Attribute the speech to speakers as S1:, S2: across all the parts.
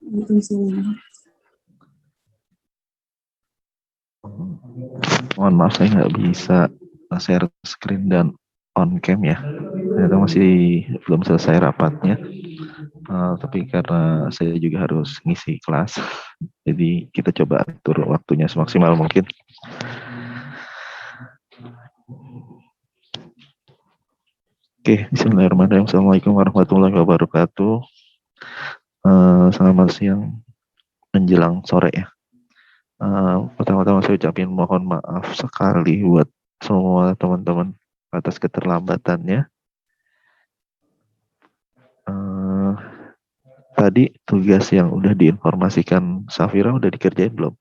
S1: Waalaikumsalam.
S2: Mohon maaf saya nggak bisa share screen dan on cam ya. Ternyata masih belum selesai rapatnya. Tapi karena saya juga harus ngisi kelas, jadi kita coba atur waktunya semaksimal mungkin. Oke, bismillahirrahmanirrahim. Assalamualaikum warahmatullahi wabarakatuh. Selamat siang menjelang sore ya. Pertama-tama saya ucapin mohon maaf sekali buat semua teman-teman atas keterlambatannya. Tadi tugas yang udah diinformasikan Safira udah dikerjain belum?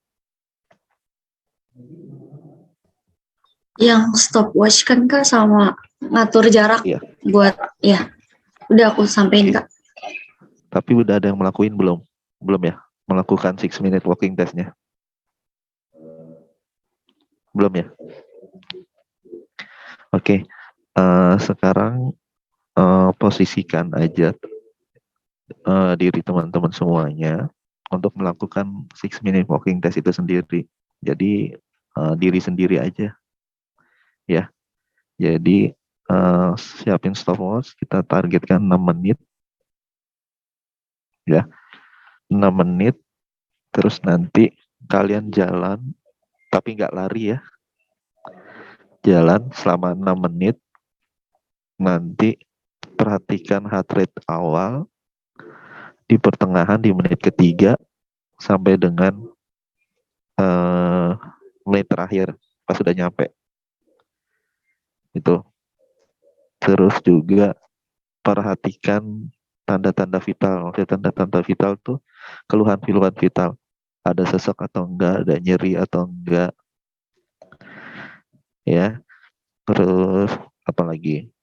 S1: Yang stopwatch kan Kak sama ngatur jarak
S2: Iya.
S1: buat ya. Udah aku sampein Kak.
S2: Tapi udah ada yang melakuin belum? Belum ya? Melakukan 6-minute walking testnya? Belum ya? Oke. Sekarang posisikan aja diri teman-teman semuanya untuk melakukan 6-minute walking test itu sendiri. Jadi diri sendiri aja ya. Jadi siapin stopwatch, kita targetkan 6 menit ya. 6 menit, terus nanti kalian jalan tapi nggak lari ya. Jalan selama 6 menit, nanti perhatikan heart rate awal di pertengahan di menit ketiga sampai dengan menit terakhir pas sudah nyampe itu. Terus juga perhatikan tanda-tanda vital. Tanda-tanda vital tuh keluhan-keluhan vital, ada sesak atau enggak, ada nyeri atau enggak ya. Terus apalagi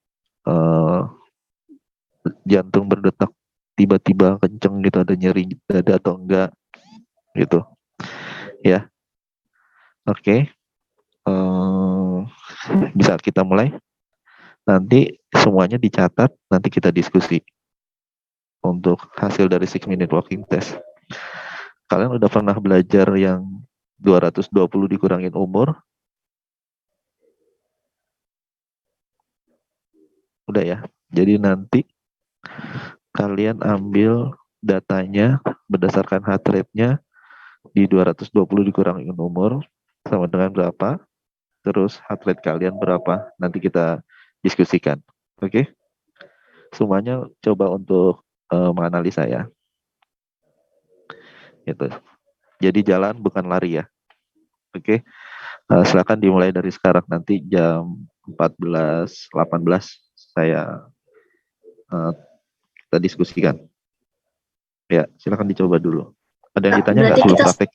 S2: jantung berdetak tiba-tiba kenceng gitu, ada nyeri dada atau enggak gitu ya. Oke. Bisa kita mulai. Nanti semuanya dicatat, nanti kita diskusi untuk hasil dari 6-minute walking test. Kalian udah pernah belajar yang 220 dikurangin umur? Udah ya. Jadi nanti kalian ambil datanya berdasarkan heart rate-nya di 220 dikurangin umur sama dengan berapa, terus heart rate kalian berapa, nanti kita diskusikan. Oke? Semuanya coba untuk menganalisa ya. Gitu. Jadi jalan bukan lari ya. Oke? Silakan dimulai dari sekarang, nanti jam 14.18 saya kita diskusikan. Ya, silakan dicoba dulu. Ada yang ditanya nggak sebelum praktek?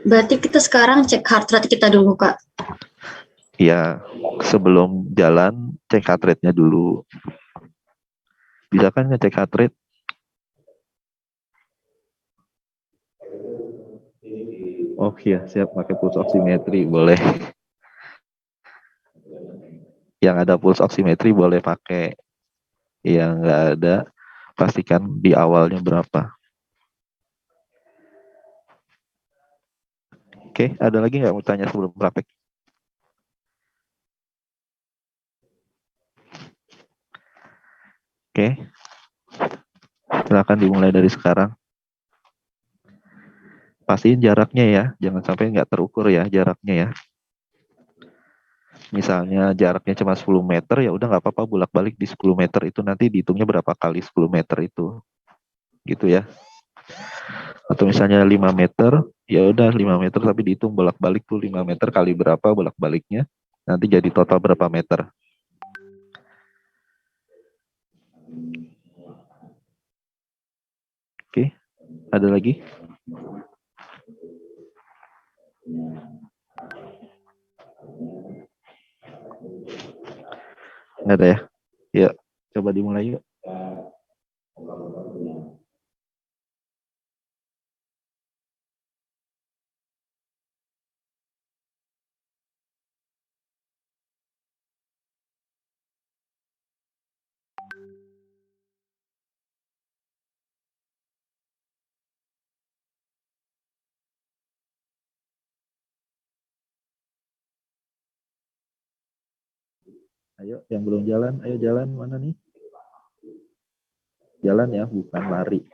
S1: Berarti kita sekarang cek heart rate kita dulu Kak.
S2: Ya, sebelum jalan cek heart rate-nya dulu. Bisa kan ngecek heart rate? Oh iya, siap, pakai pulse oximetry boleh. Yang ada pulse oximetry boleh pakai. Yang nggak ada, pastikan di awalnya berapa. Oke, ada lagi nggak mau tanya sebelum praktek? Oke, silakan dimulai dari sekarang. Pastiin jaraknya ya, jangan sampai nggak terukur ya jaraknya ya. Misalnya jaraknya cuma 10 meter, ya udah nggak apa-apa bolak-balik di 10 meter itu, nanti dihitungnya berapa kali 10 meter itu. Gitu ya. Atau misalnya 5 meter, ya udah 5 meter tapi dihitung bolak-balik tuh 5 meter kali berapa bolak-baliknya. Nanti jadi total berapa meter. Oke, ada lagi? Nggak ada ya? Ya, coba dimulai yuk. Ayo, yang belum jalan, ayo jalan mana nih? Jalan ya, bukan lari.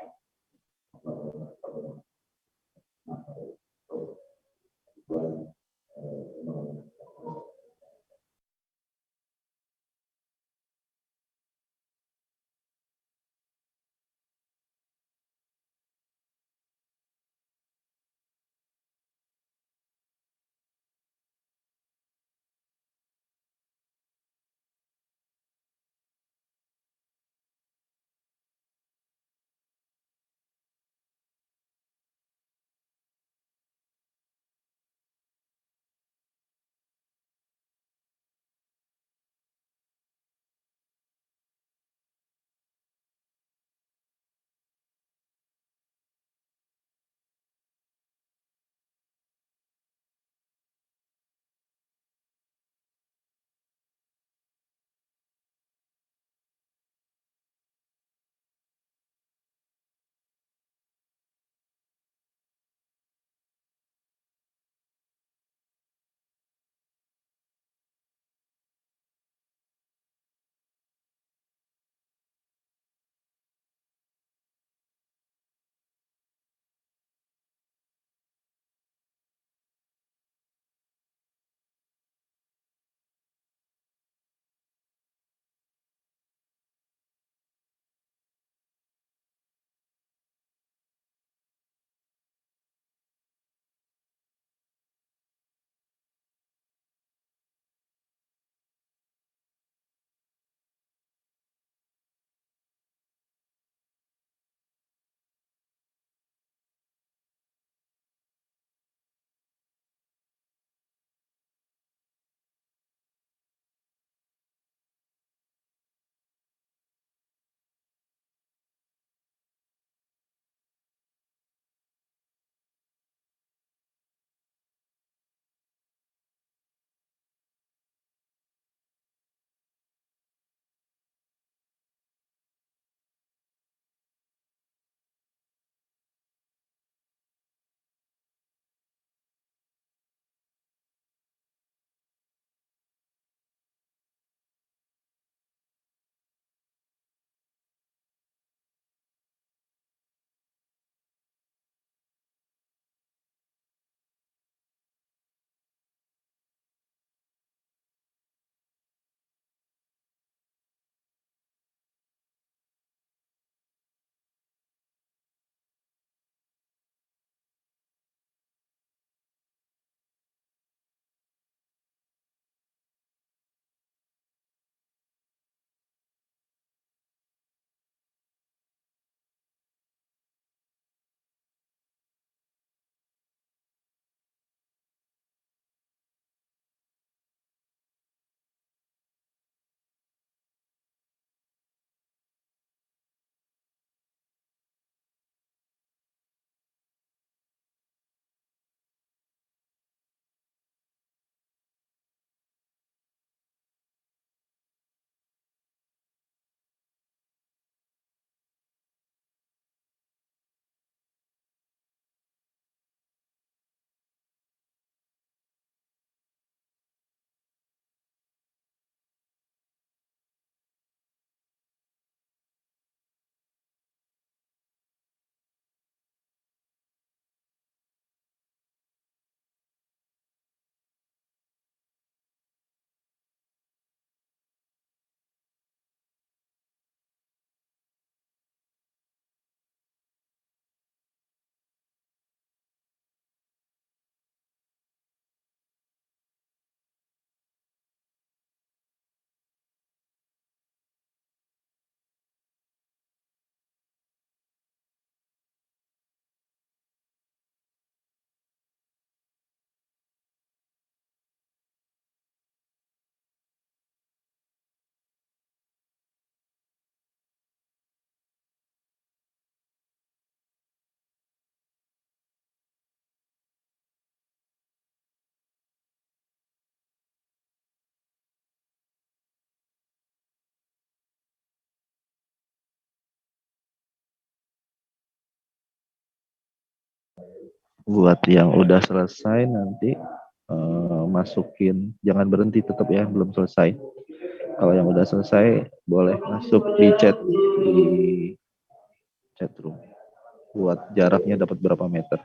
S2: Buat yang udah selesai nanti masukin, jangan berhenti tetap ya, belum selesai. Kalau yang udah selesai, boleh masuk di chat room. Buat jaraknya dapat berapa meter.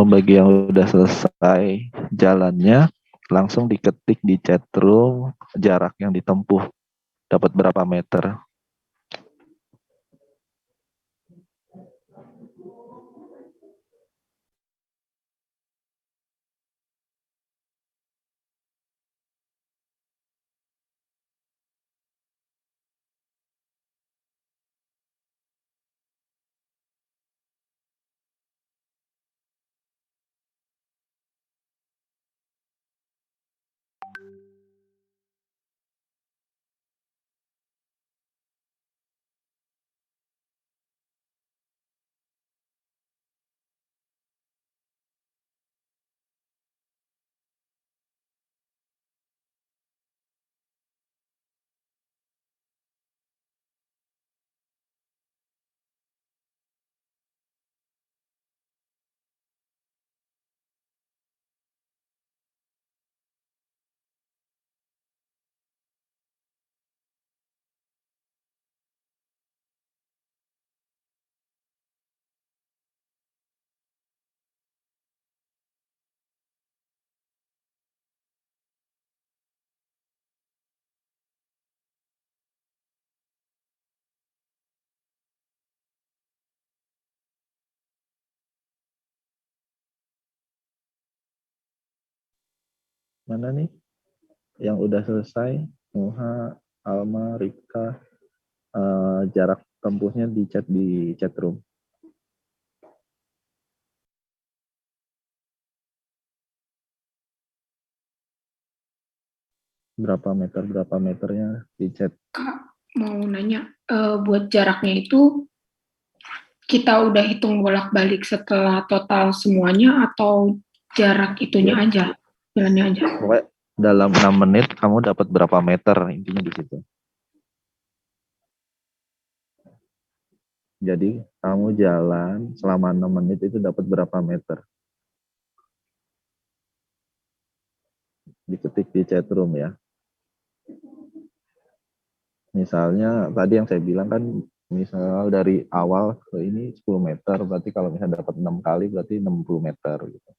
S2: Bagi yang udah selesai jalannya, langsung diketik di chat room jarak yang ditempuh dapat berapa meter. Mana nih yang udah selesai? Muha, Alma, Rika, jarak tempuhnya di chat room. Berapa meternya di chat.
S3: Kak, mau nanya, buat jaraknya itu kita udah hitung bolak-balik setelah total semuanya atau jarak itunya aja, jalannya aja?
S2: Pokoknya dalam 6 menit kamu dapat berapa meter, intinya di situ. Jadi kamu jalan selama 6 menit itu dapat berapa meter. Diketik di chat room ya. Misalnya tadi yang saya bilang kan, misal dari awal ke ini 10 meter, berarti kalau misalnya dapat 6 kali berarti 60 meter gitu.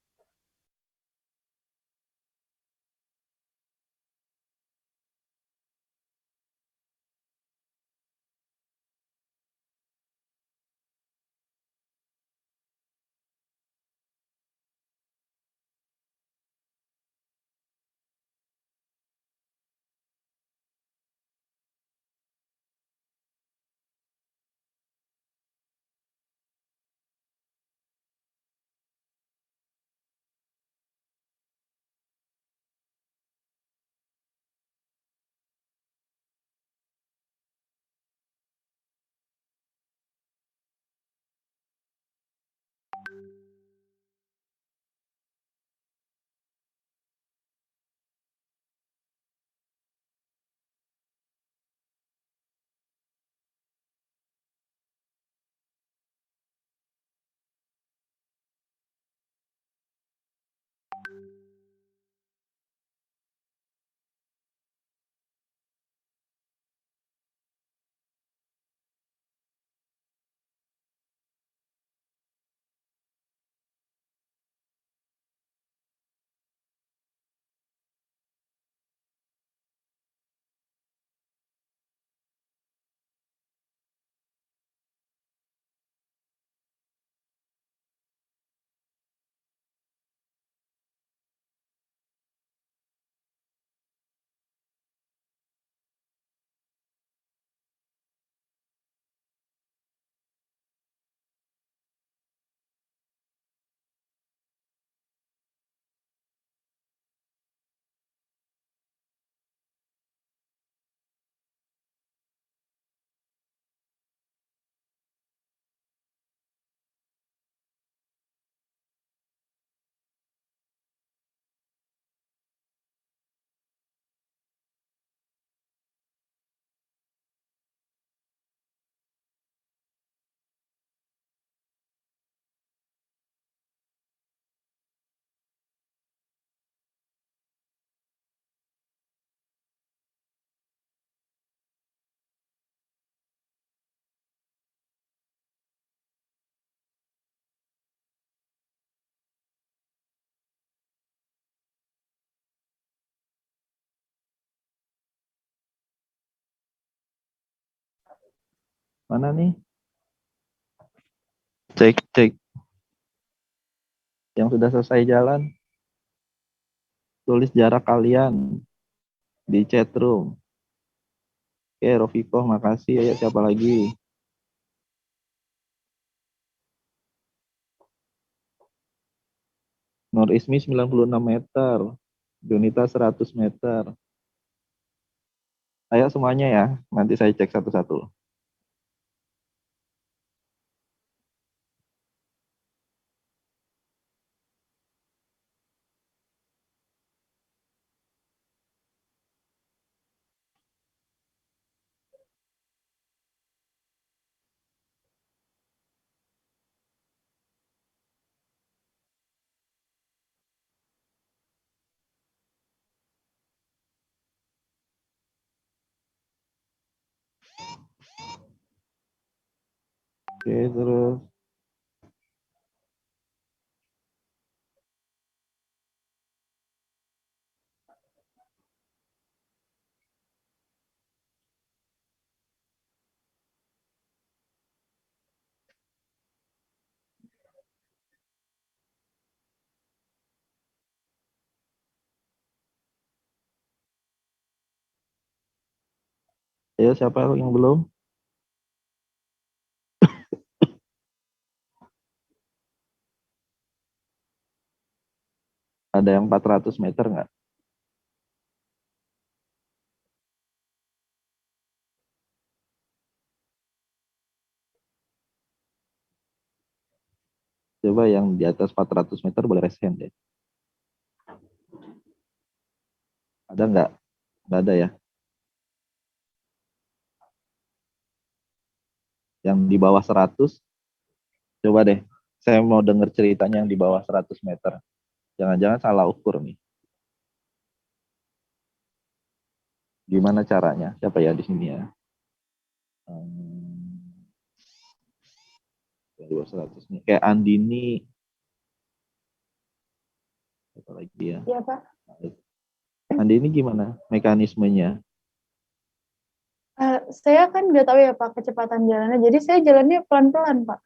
S4: Mana nih?
S2: Cek.
S4: Yang sudah selesai jalan, tulis jarak kalian di chat room. Oke, Rofiko, makasih. Ayo, siapa lagi? Nur Ismi 96 meter. Junita 100 meter. Ayo semuanya ya, nanti saya cek satu-satu. Oke, terus. Ayo, siapa yang belum? Ada yang 400 meter nggak? Coba yang di atas 400 meter boleh raise hand deh. Ada nggak? Nggak ada ya. Yang di bawah 100, coba deh. Saya mau dengar ceritanya yang di bawah 100 meter. Jangan-jangan salah ukur nih. Gimana caranya? Siapa ya di sini ya? Di bawah 100 nih. Kayak Andini. Apa lagi ya?
S5: Iya, Pak.
S4: Andini gimana mekanismenya?
S5: Saya kan nggak tahu ya, Pak, kecepatan jalannya. Jadi saya jalannya pelan-pelan, Pak.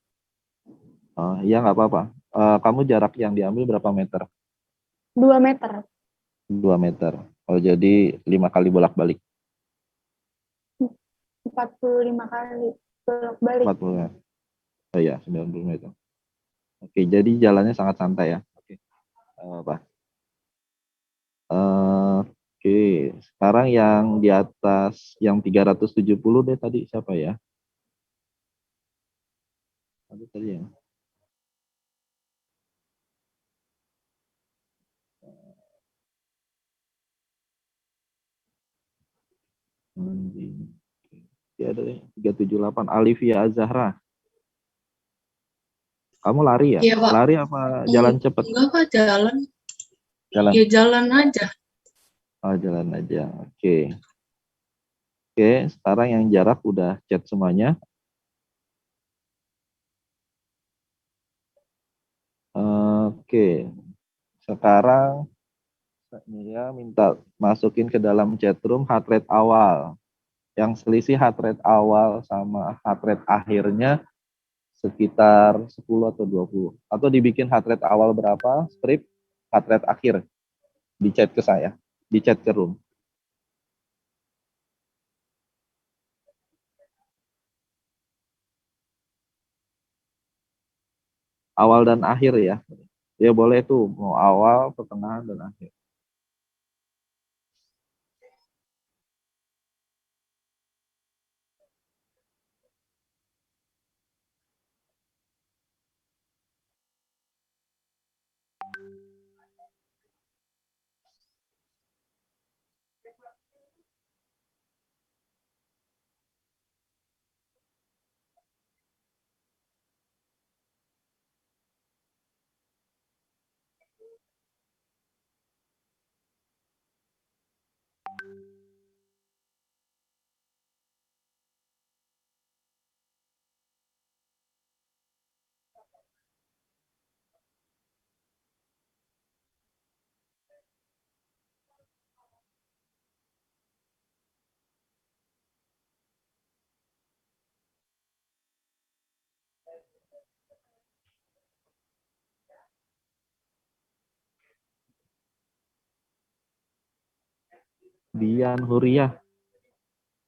S4: Oh, iya nggak apa-apa. Kamu jarak yang diambil berapa meter?
S5: 2 meter.
S4: 2 meter. Oh, jadi 5 kali bolak-balik.
S5: 45 kali bolak-balik.
S4: 40 meter. Oh iya, 90 meter. Oke, jadi jalannya sangat santai ya. Oke. Apa? Oke, sekarang yang di atas yang 370 deh tadi siapa ya? Tadi ya. Ya ada 378. Alivia Azahra. Kamu lari ya?
S1: Iya, Pak.
S4: Lari apa jalan cepet?
S1: Enggak, Pak, jalan.
S4: Jalan.
S1: Ya jalan aja.
S4: Oh, jalan aja. Oke. Oke, sekarang yang jarak udah chat semuanya. Oke. Sekarang saya minta masukin ke dalam chat room heart rate awal. Yang selisih heart rate awal sama heart rate akhirnya sekitar 10 atau 20. Atau dibikin heart rate awal berapa, strip heart rate akhir. Di chat ke saya, di chat ke room. Awal dan akhir ya. Ya boleh tuh, mau awal, pertengahan, dan akhir. Dian Huriah.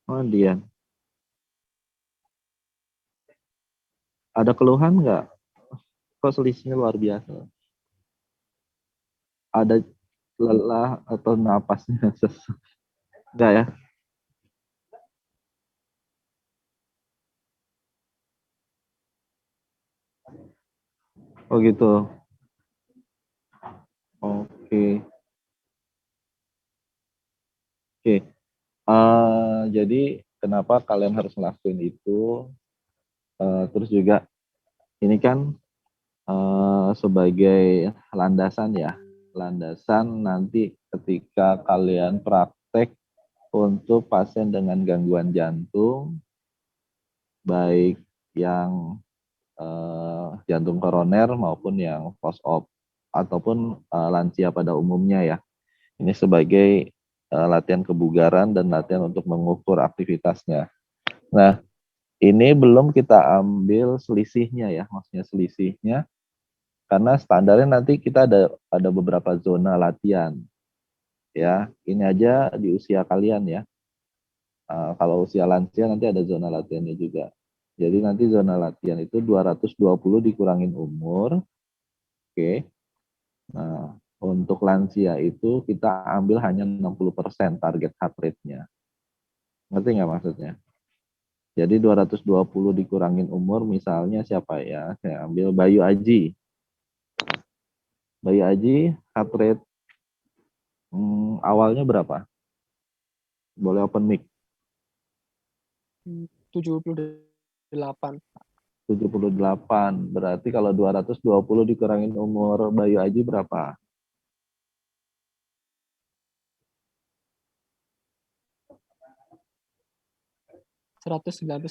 S4: Oh, Dian. Ada keluhan nggak? Kok selisihnya luar biasa? Ada lelah atau napasnya sesak? Enggak ya? Oh gitu. Oke. Oke. Jadi kenapa kalian harus ngelakuin itu? Terus juga ini kan sebagai landasan ya. Landasan nanti ketika kalian praktek untuk pasien dengan gangguan jantung, baik yang jantung koroner maupun yang post-op ataupun lansia pada umumnya ya. Ini sebagai latihan kebugaran dan latihan untuk mengukur aktivitasnya. Nah, ini belum kita ambil selisihnya ya, maksudnya selisihnya karena standarnya nanti kita ada beberapa zona latihan. Ya, ini aja di usia kalian ya. Kalau usia lansia nanti ada zona latihannya juga. Jadi nanti zona latihan itu 220 dikurangin umur. Oke. Nah, untuk lansia itu kita ambil hanya 60% target heart rate-nya. Ngerti nggak maksudnya? Jadi 220 dikurangin umur, misalnya siapa ya? Saya ambil Bayu Aji. Bayu Aji heart rate awalnya berapa? Boleh open mic.
S6: 78.
S4: 78. Berarti kalau 220 dikurangin umur Bayu Aji berapa?
S6: 199.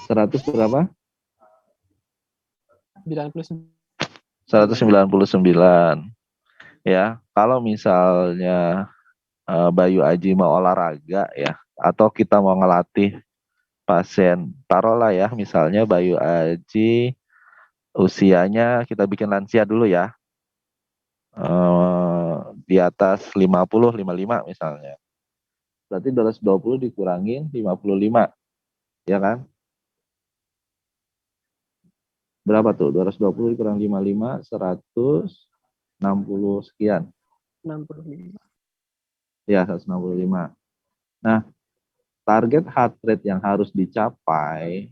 S4: 100 berapa?
S6: 99.
S4: 199. Ya, kalau misalnya Bayu Aji mau olahraga ya, atau kita mau ngelatih pasien, taruhlah ya, misalnya Bayu Aji usianya kita bikin lansia dulu ya, di atas 50, 55 misalnya. Berarti 220 dikurangin 55, ya kan? Berapa tuh? 220 dikurang 55, 160 sekian.
S6: 65.
S4: Ya, 165. Nah, target heart rate yang harus dicapai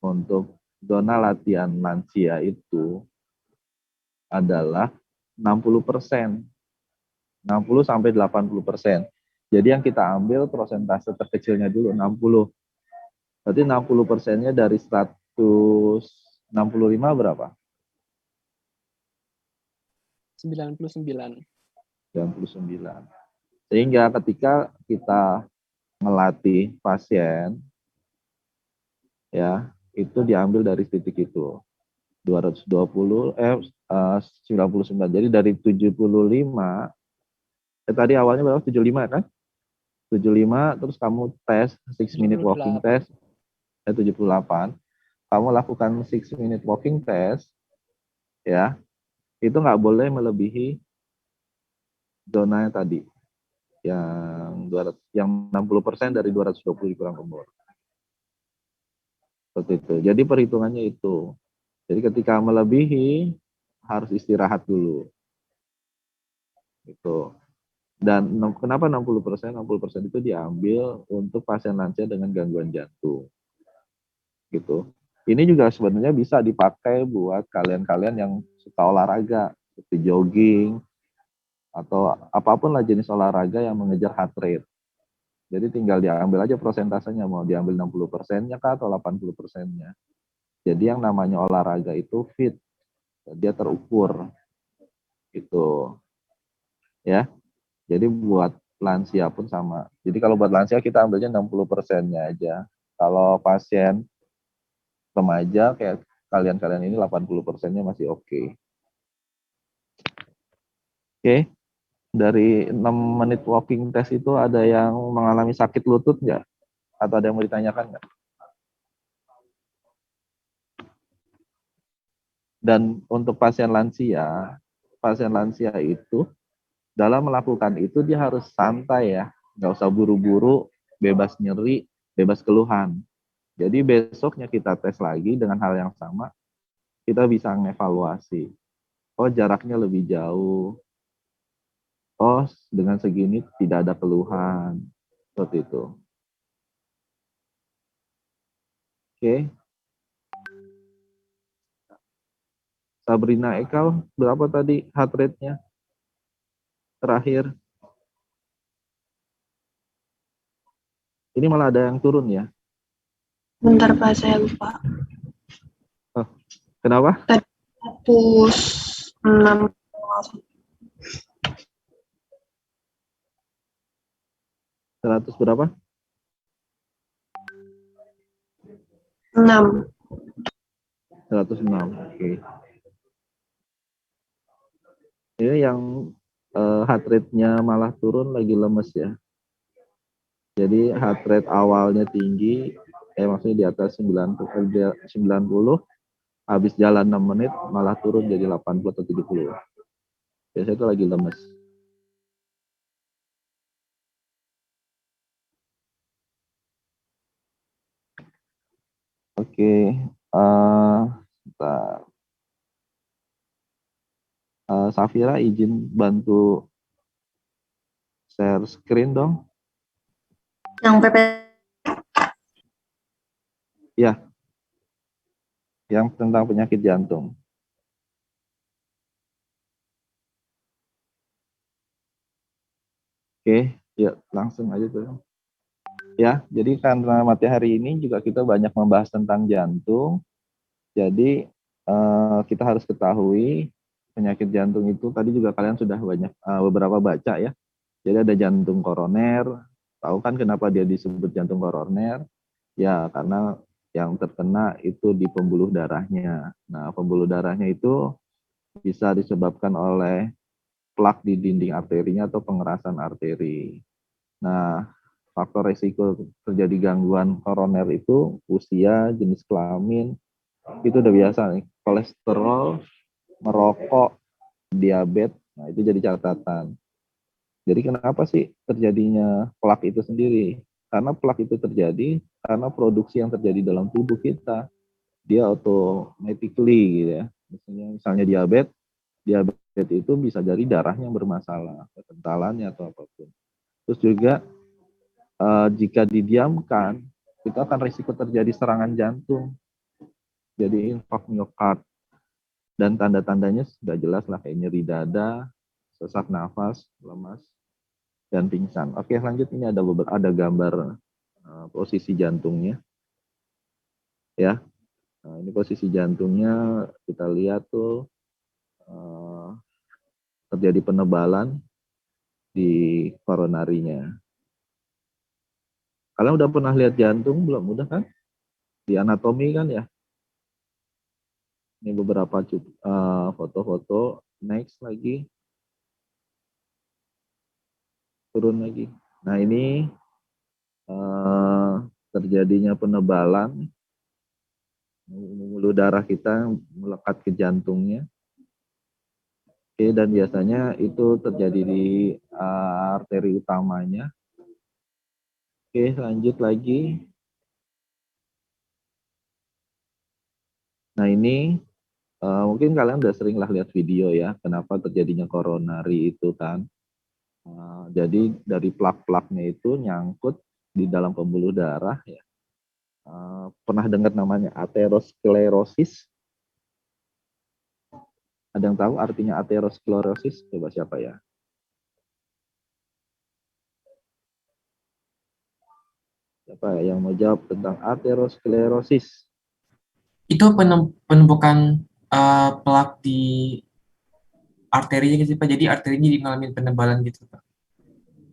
S4: untuk zona latihan lansia itu adalah 60%. 60 sampai 80%. Jadi yang kita ambil persentase terkecilnya dulu 60. Berarti 60%-nya dari 165 berapa?
S6: 99.
S4: 99. Sehingga ketika kita melatih pasien, ya, itu diambil dari titik itu. 220, 99. Jadi dari 75, tadi awalnya berapa? 75 kan? 75, terus kamu tes 6-minute walking
S6: 78.
S4: test, 78. Kamu lakukan 6-minute walking test, ya, itu nggak boleh melebihi zona tadi, yang 60% dari 220 dikurang umur. Seperti itu. Jadi perhitungannya itu. Jadi ketika melebihi harus istirahat dulu. Gitu. Dan kenapa 60%? 60% itu diambil untuk pasien lansia dengan gangguan jantung. Gitu. Ini juga sebenarnya bisa dipakai buat kalian-kalian yang suka olahraga, seperti jogging, atau apapun lah jenis olahraga yang mengejar heart rate. Jadi tinggal diambil aja prosentasenya, mau diambil 60%-nya kah atau 80%-nya. Jadi yang namanya olahraga itu fit, dia terukur. Gitu. Ya. Jadi buat lansia pun sama. Jadi kalau buat lansia kita ambilnya 60%-nya aja. Kalau pasien remaja kayak kalian-kalian ini 80%-nya masih oke. Oke. Dari 6 menit walking test itu ada yang mengalami sakit lutut nggak? Atau ada yang mau ditanyakan nggak? Dan untuk pasien lansia itu dalam melakukan itu dia harus santai ya, nggak usah buru-buru, bebas nyeri, bebas keluhan. Jadi besoknya kita tes lagi dengan hal yang sama, kita bisa mengevaluasi. Oh jaraknya lebih jauh, oh dengan segini tidak ada keluhan, seperti itu. Oke. Sabrina Ekal, berapa tadi heart rate-nya terakhir? Ini malah ada yang turun ya.
S7: Bentar Pak, saya lupa.
S4: Oh, kenapa?
S7: 106.
S4: 100 berapa?
S7: 6.
S4: 106. Oke. Ini yang heart rate-nya malah turun lagi lemes ya. Jadi heart rate awalnya tinggi, maksudnya di atas 90, habis jalan 6 menit malah turun jadi 80 atau 70. Biasanya itu lagi lemes. Oke, bentar. Safira izin bantu share screen dong.
S1: Yang PP
S4: Ya, yang tentang penyakit jantung. Oke, ya langsung aja tuh. Ya, jadi karena materi hari ini juga kita banyak membahas tentang jantung. Jadi kita harus ketahui penyakit jantung itu tadi juga kalian sudah banyak beberapa baca ya. Jadi ada jantung koroner. Tahu kan kenapa dia disebut jantung koroner? Ya, karena yang terkena itu di pembuluh darahnya. Nah, pembuluh darahnya itu bisa disebabkan oleh plak di dinding arterinya atau pengerasan arteri. Nah, faktor risiko terjadi gangguan koroner itu usia, jenis kelamin, itu udah biasa nih. Kolesterol, merokok, diabetes, nah itu jadi catatan. Jadi kenapa sih terjadinya plak itu sendiri? Karena plak itu terjadi karena produksi yang terjadi dalam tubuh kita. Dia automatically gitu ya. Misalnya diabetes itu bisa jadi darahnya yang bermasalah, kekentalannya atau apapun. Terus juga jika didiamkan, itu akan risiko terjadi serangan jantung. Jadi infark miokard. Dan tanda-tandanya sudah jelas lah kayak nyeri dada, sesak nafas, lemas. dan pingsan. Oke, lanjut. Ini ada gambar posisi jantungnya, ya. Nah, ini posisi jantungnya, kita lihat tuh terjadi penebalan di koronarinya. Kalian udah pernah lihat jantung belum? Udah kan? Di anatomi kan ya. Ini beberapa foto-foto. Next lagi. Turun lagi. Nah, ini terjadinya penebalan pembuluh darah kita melekat ke jantungnya. Oke, dan biasanya itu terjadi di arteri utamanya. Oke, lanjut lagi. Nah, ini mungkin kalian udah sering lah lihat video ya, kenapa terjadinya koronari itu kan. Jadi dari plak-plaknya itu nyangkut di dalam pembuluh darah ya. Pernah dengar namanya aterosklerosis? Ada yang tahu artinya aterosklerosis? Coba siapa ya? Siapa yang mau jawab tentang aterosklerosis?
S8: Itu penumpukan plak di arterinya gitu Pak. Jadi arterinya mengalami penebalan gitu Pak.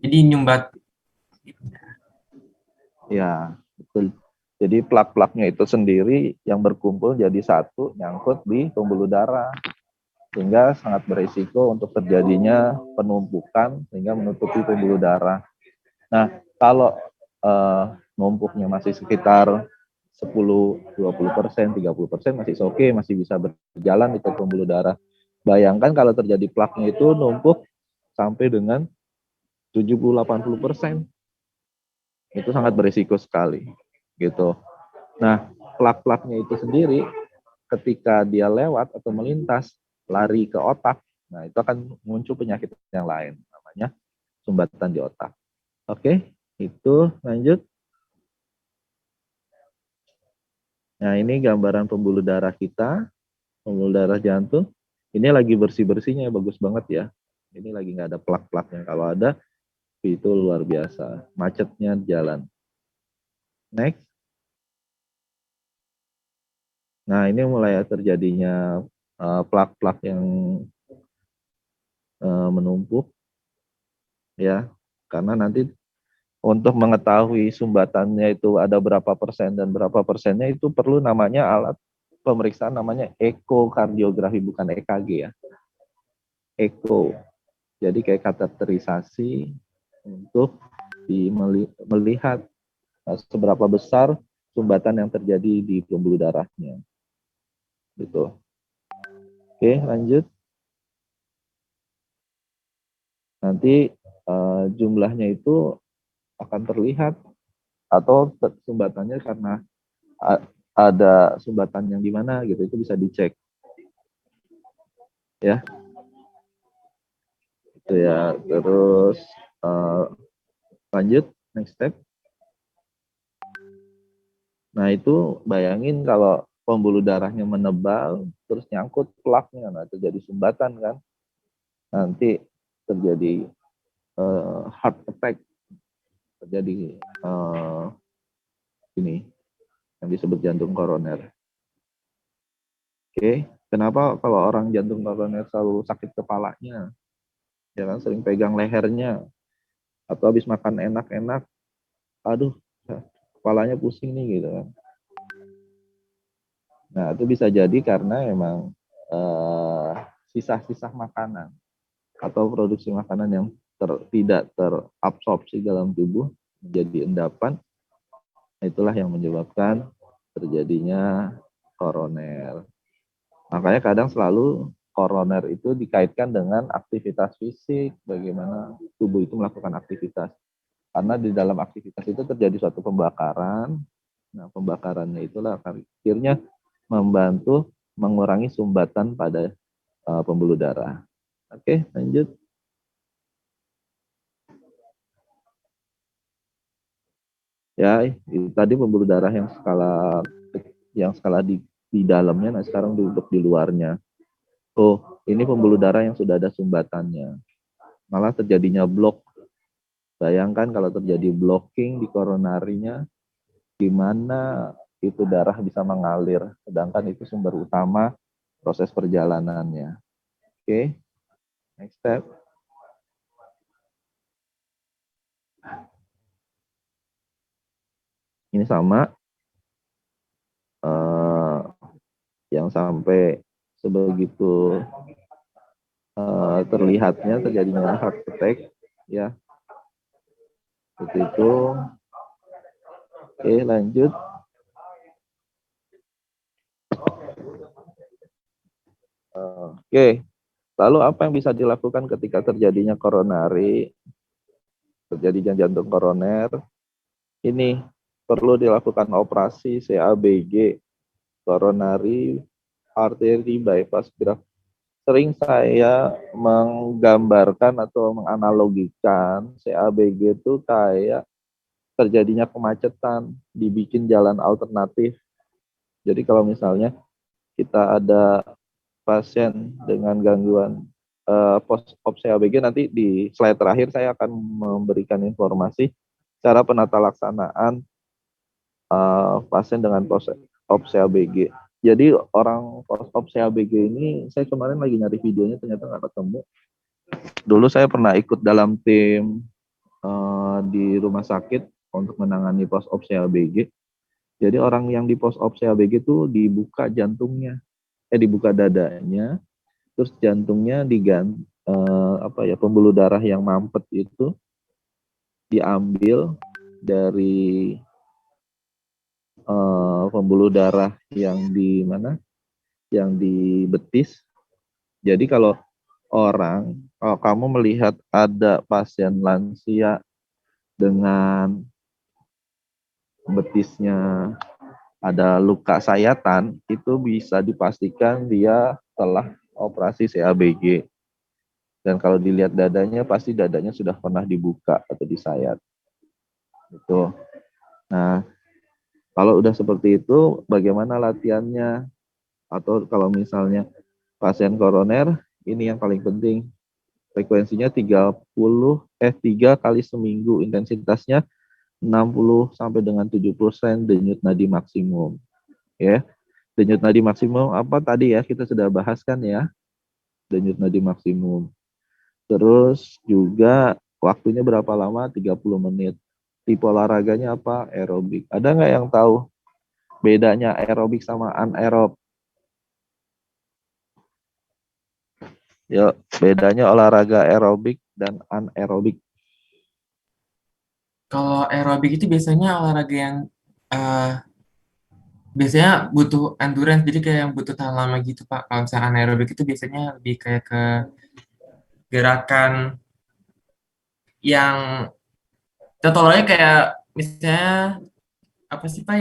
S8: Jadi nyumbat.
S4: Ya, betul. Jadi plak-plaknya itu sendiri yang berkumpul jadi satu, nyangkut di pembuluh darah. Sehingga sangat berisiko untuk terjadinya penumpukan sehingga menutupi pembuluh darah. Nah, kalau numpuknya masih sekitar 10, 20%, 30% masih oke, masih bisa berjalan itu pembuluh darah. Bayangkan kalau terjadi plaknya itu numpuk sampai dengan 70-80%. Itu sangat berisiko sekali gitu. Nah, plak-plaknya itu sendiri ketika dia lewat atau melintas lari ke otak, nah itu akan muncul penyakit yang lain namanya sumbatan di otak. Oke, itu lanjut. Nah, ini gambaran pembuluh darah kita, pembuluh darah jantung. Ini lagi bersih-bersihnya, bagus banget ya. Ini lagi nggak ada plak-plaknya. Kalau ada, itu luar biasa. Macetnya jalan. Next. Nah, ini mulai terjadinya plak-plak yang menumpuk, ya. Karena nanti untuk mengetahui sumbatannya itu ada berapa persen dan berapa persennya itu perlu namanya alat pemeriksaan namanya ekokardiografi, bukan EKG ya. Eko. Jadi kayak kateterisasi untuk melihat seberapa besar sumbatan yang terjadi di pembuluh darahnya. Gitu. Oke, lanjut. Nanti jumlahnya itu akan terlihat atau sumbatannya karena ada sumbatan yang di mana gitu, itu bisa dicek. Ya. Itu ya. Terus lanjut next step. Nah, itu bayangin kalau pembuluh darahnya menebal terus nyangkut plaknya, nah terjadi sumbatan kan. Nanti terjadi heart attack, terjadi ini yang disebut jantung koroner. Oke, kenapa kalau orang jantung koroner selalu sakit kepalanya? Ya kan, sering pegang lehernya atau habis makan enak-enak, aduh kepalanya pusing nih gitu kan. Nah, itu bisa jadi karena emang sisa-sisa makanan atau produksi makanan yang tidak terabsorpsi dalam tubuh menjadi endapan. Itulah yang menyebabkan terjadinya koroner. Makanya kadang selalu koroner itu dikaitkan dengan aktivitas fisik, bagaimana tubuh itu melakukan aktivitas. Karena di dalam aktivitas itu terjadi suatu pembakaran. Nah, pembakarannya itulah akhirnya membantu mengurangi sumbatan pada pembuluh darah. Oke, lanjut. Ya, itu tadi pembuluh darah yang skala di dalamnya, nah sekarang duduk di luarnya. Oh, ini pembuluh darah yang sudah ada sumbatannya. Malah terjadinya blok Bayangkan kalau terjadi blocking di koronarinya, gimana itu darah bisa mengalir, sedangkan itu sumber utama proses perjalanannya. Oke, next step. Ini sama, yang sampai sebegitu terlihatnya terjadinya heart attack, ya. Seperti itu. Oke, lanjut. Oke, lalu apa yang bisa dilakukan ketika terjadinya koronari, terjadinya jantung koroner? Ini perlu dilakukan operasi CABG, coronary artery bypass graft. Sering saya menggambarkan atau menganalogikan CABG itu kayak terjadinya kemacetan, dibikin jalan alternatif. Jadi kalau misalnya kita ada pasien dengan gangguan post-op CABG, nanti di slide terakhir saya akan memberikan informasi cara penata laksanaan pasien dengan post-op CABG. Jadi orang post-op CABG ini, saya kemarin lagi nyari videonya ternyata nggak ketemu. Dulu saya pernah ikut dalam tim di rumah sakit untuk menangani post-op CABG. Jadi orang yang di post-op CABG itu dibuka jantungnya, dibuka dadanya, terus jantungnya diganti, pembuluh darah yang mampet itu diambil dari pembuluh darah yang di mana? Yang di betis. Jadi kalau kamu melihat ada pasien lansia dengan betisnya ada luka sayatan, itu bisa dipastikan dia telah operasi CABG. Dan kalau dilihat dadanya, pasti dadanya sudah pernah dibuka atau disayat. Itu. Nah, kalau udah seperti itu, bagaimana latihannya? Atau kalau misalnya pasien koroner, ini yang paling penting. Frekuensinya 3 kali seminggu, intensitasnya 60 sampai dengan 70% denyut nadi maksimum. Ya. Denyut nadi maksimum apa tadi ya? Kita sudah bahas kan ya. Denyut nadi maksimum. Terus juga waktunya berapa lama? 30 menit. Tipe olahraganya apa? Aerobik. Ada nggak yang tahu bedanya aerobik sama anaerob? Yuk, bedanya olahraga aerobik dan anaerobik.
S8: Kalau aerobik itu biasanya olahraga yang biasanya butuh endurance, jadi kayak yang butuh tahan lama gitu Pak. Kalau misalnya anaerobik itu biasanya lebih kayak ke gerakan yang contohnya kayak misalnya apa sih Pak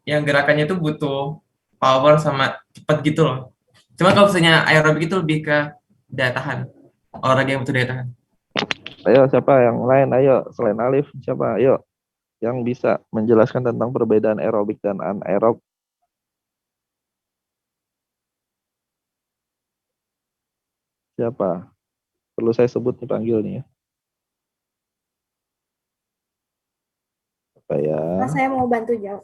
S8: yang gerakannya itu butuh power sama cepat gitu loh. Cuma kalau misalnya aerobik itu lebih ke daya tahan, olahraga yang butuh daya tahan.
S4: Ayo, siapa yang lain? Ayo, selain Alif, siapa? Ayo, yang bisa menjelaskan tentang perbedaan aerobik dan anaerob. Siapa? Perlu saya sebut nih panggil nih ya. Apa ya?
S5: Nah, saya mau bantu jawab.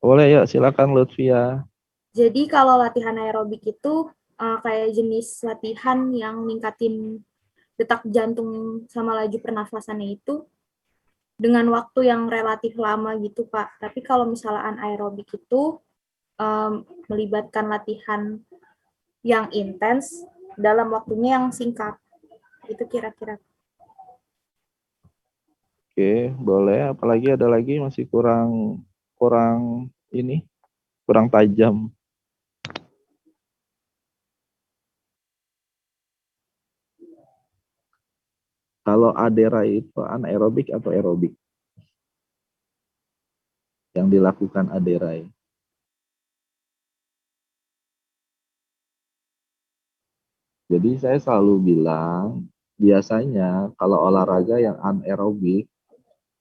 S4: Boleh, yuk silakan Lutfia.
S5: Jadi kalau latihan aerobik itu kayak jenis latihan yang ningkatin detak jantung sama laju pernafasannya itu dengan waktu yang relatif lama gitu, Pak. Tapi kalau misalnya anaerobik itu melibatkan latihan yang intens dalam waktunya yang singkat. Itu kira-kira.
S4: Oke, boleh. Apalagi ada lagi masih kurang tajam. Kalau adera itu anaerobik atau aerobik? Yang dilakukan aderai. Jadi saya selalu bilang, biasanya kalau olahraga yang anaerobik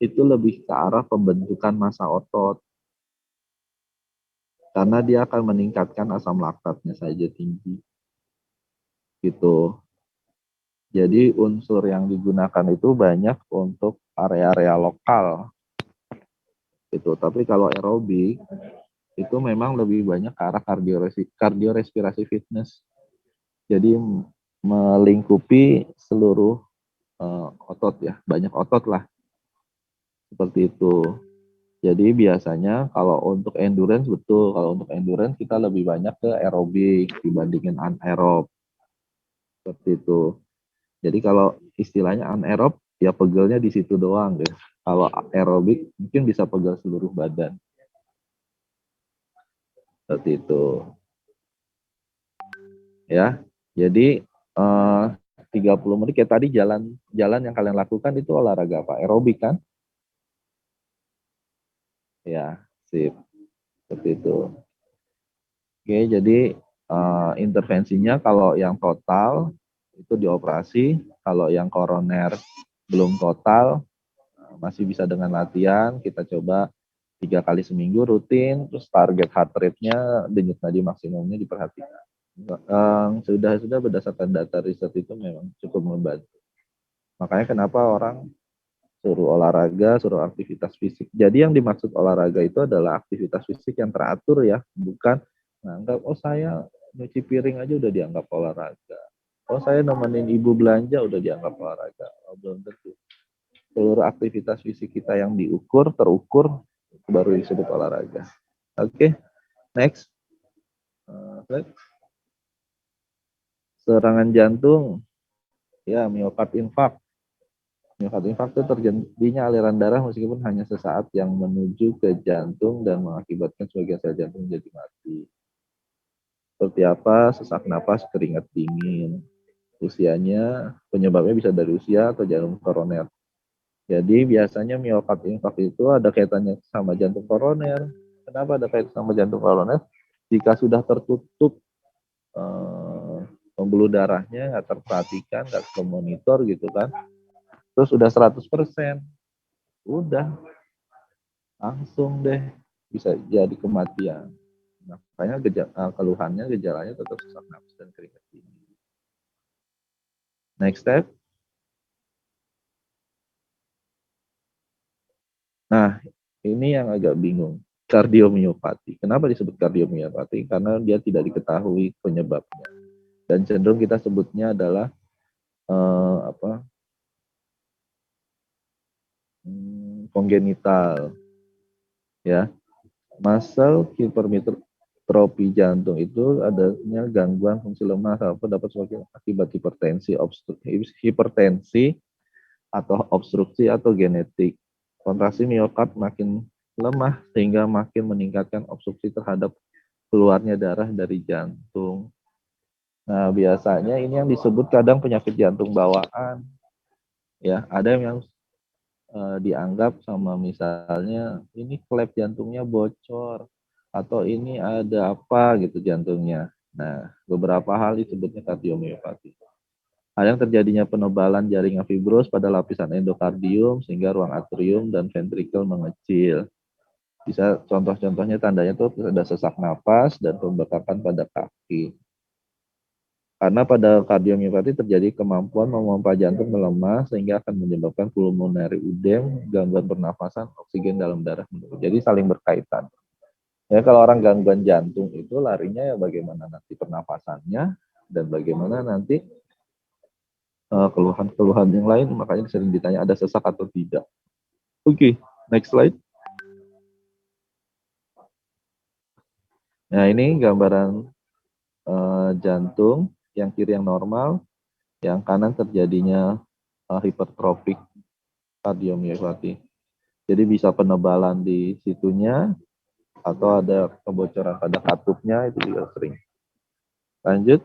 S4: itu lebih ke arah pembentukan massa otot. Karena dia akan meningkatkan asam laktatnya saja tinggi. Gitu. Jadi unsur yang digunakan itu banyak untuk area-area lokal gitu. Tapi kalau aerobik itu memang lebih banyak ke arah kardiorespirasi fitness. Jadi melingkupi seluruh otot ya, banyak otot lah. Seperti itu. Jadi biasanya kalau untuk endurance betul, kalau untuk endurance kita lebih banyak ke aerobik dibandingin anaerob. Seperti itu. Jadi kalau istilahnya anaerob ya pegelnya di situ doang gitu. Kalau aerobik mungkin bisa pegel seluruh badan. Seperti itu. Ya. Jadi 30 menit kayak tadi jalan yang kalian lakukan itu olahraga apa? Aerobik kan? Ya, sip. Seperti itu. Oke, jadi intervensinya kalau yang total itu dioperasi, kalau yang koroner belum total masih bisa dengan latihan. Kita coba 3 kali seminggu rutin, terus target heart rate-nya, denyut nadi maksimumnya diperhatikan. Sudah berdasarkan data riset itu memang cukup membantu. Makanya kenapa orang suruh olahraga, suruh aktivitas fisik. Jadi yang dimaksud olahraga itu adalah aktivitas fisik yang teratur ya, bukan nganggap oh saya nyuci piring aja udah dianggap olahraga. Oh saya nemenin ibu belanja udah dianggap olahraga. Oh, belum tentu. Seluruh aktivitas fisik kita yang terukur baru disebut olahraga. Oke, next. Serangan jantung, ya miokard infarct. Miokard infarct itu terjadinya aliran darah meskipun hanya sesaat yang menuju ke jantung dan mengakibatkan sebagian sel jantung menjadi mati. Seperti apa? Sesak napas, keringat dingin. Usianya, penyebabnya bisa dari usia atau jarum koroner. Jadi biasanya miokard infarct itu ada kaitannya sama jantung koroner. Kenapa ada kaitan sama jantung koroner? Jika sudah tertutup pembuluh darahnya, nggak terperhatikan, nggak ke monitor gitu kan, terus udah 100%, udah langsung deh bisa jadi kematian. Makanya keluhannya, gejalanya tetap sesak napas dan keringat dingin. Next step. Nah, ini yang agak bingung. Kardiomiopati. Kenapa disebut kardiomiopati? Karena dia tidak diketahui penyebabnya. Dan cenderung kita sebutnya adalah kongenital. Ya. Muscle hipermetropi jantung itu adanya gangguan fungsi lemah atau dapat sebagai akibat hipertensi atau obstruksi atau genetik. Kontraksi miokard makin lemah sehingga makin meningkatkan obstruksi terhadap keluarnya darah dari jantung. Nah, biasanya ini yang disebut kadang penyakit jantung bawaan. Ya, ada yang dianggap sama misalnya ini klep jantungnya bocor atau ini ada apa gitu jantungnya. Nah, beberapa hal disebutnya kardiomiopati. Ada yang terjadinya penebalan jaringan fibros pada lapisan endokardium sehingga ruang atrium dan ventrikel mengecil. Bisa contoh-contohnya tandanya tuh ada sesak napas dan pembekakan pada kaki. Karena pada kardiomiopati terjadi kemampuan memompa jantung melemah sehingga akan menyebabkan pulmonary edema, gangguan pernafasan, oksigen dalam darah menurun. Jadi saling berkaitan. Ya kalau orang gangguan jantung itu larinya ya bagaimana nanti pernafasannya dan bagaimana nanti keluhan-keluhan yang lain, makanya sering ditanya ada sesak atau tidak. Oke, next slide. Nah ini gambaran jantung, yang kiri yang normal, yang kanan terjadinya hipertrofik kardiomiopati. Jadi bisa penebalan di situnya atau ada kebocoran pada katupnya, itu juga sering. Lanjut.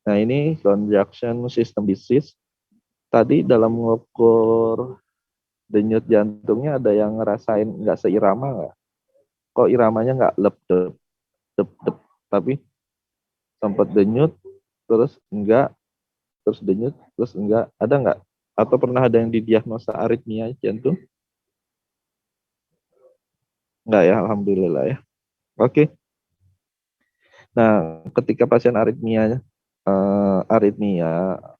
S4: Nah ini conjunction system disease. Tadi dalam mengukur denyut jantungnya ada yang ngerasain nggak seirama nggak? Kok iramanya nggak lep dep, tapi sempat denyut terus enggak, terus denyut terus enggak, ada nggak? Atau pernah ada yang didiagnosa aritmia jantung? Enggak ya, alhamdulillah ya. Oke. Nah, ketika pasien aritmia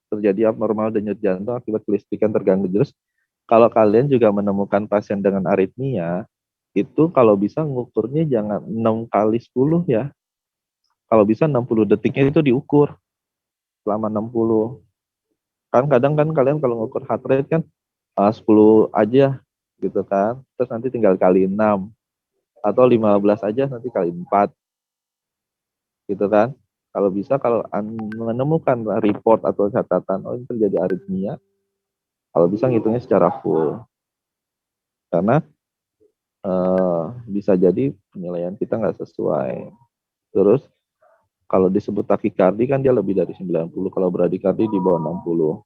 S4: terjadi abnormal denyut jantung akibat kelistrikan terganggu. Terus kalau kalian juga menemukan pasien dengan aritmia, itu kalau bisa ngukurnya jangan 6 kali 10 ya. Kalau bisa 60 detiknya itu diukur selama 60. Kan kadang kan kalian kalau ngukur heart rate kan 10 aja gitu kan. Terus nanti tinggal kali 6 atau 15 aja nanti kali 4 gitu kan. Kalau bisa kalau menemukan report atau catatan oh ini terjadi aritmia, kalau bisa ngitungnya secara full. Karena bisa jadi penilaian kita nggak sesuai. Terus kalau disebut takikardi kan dia lebih dari 90, kalau bradikardi di bawah 60.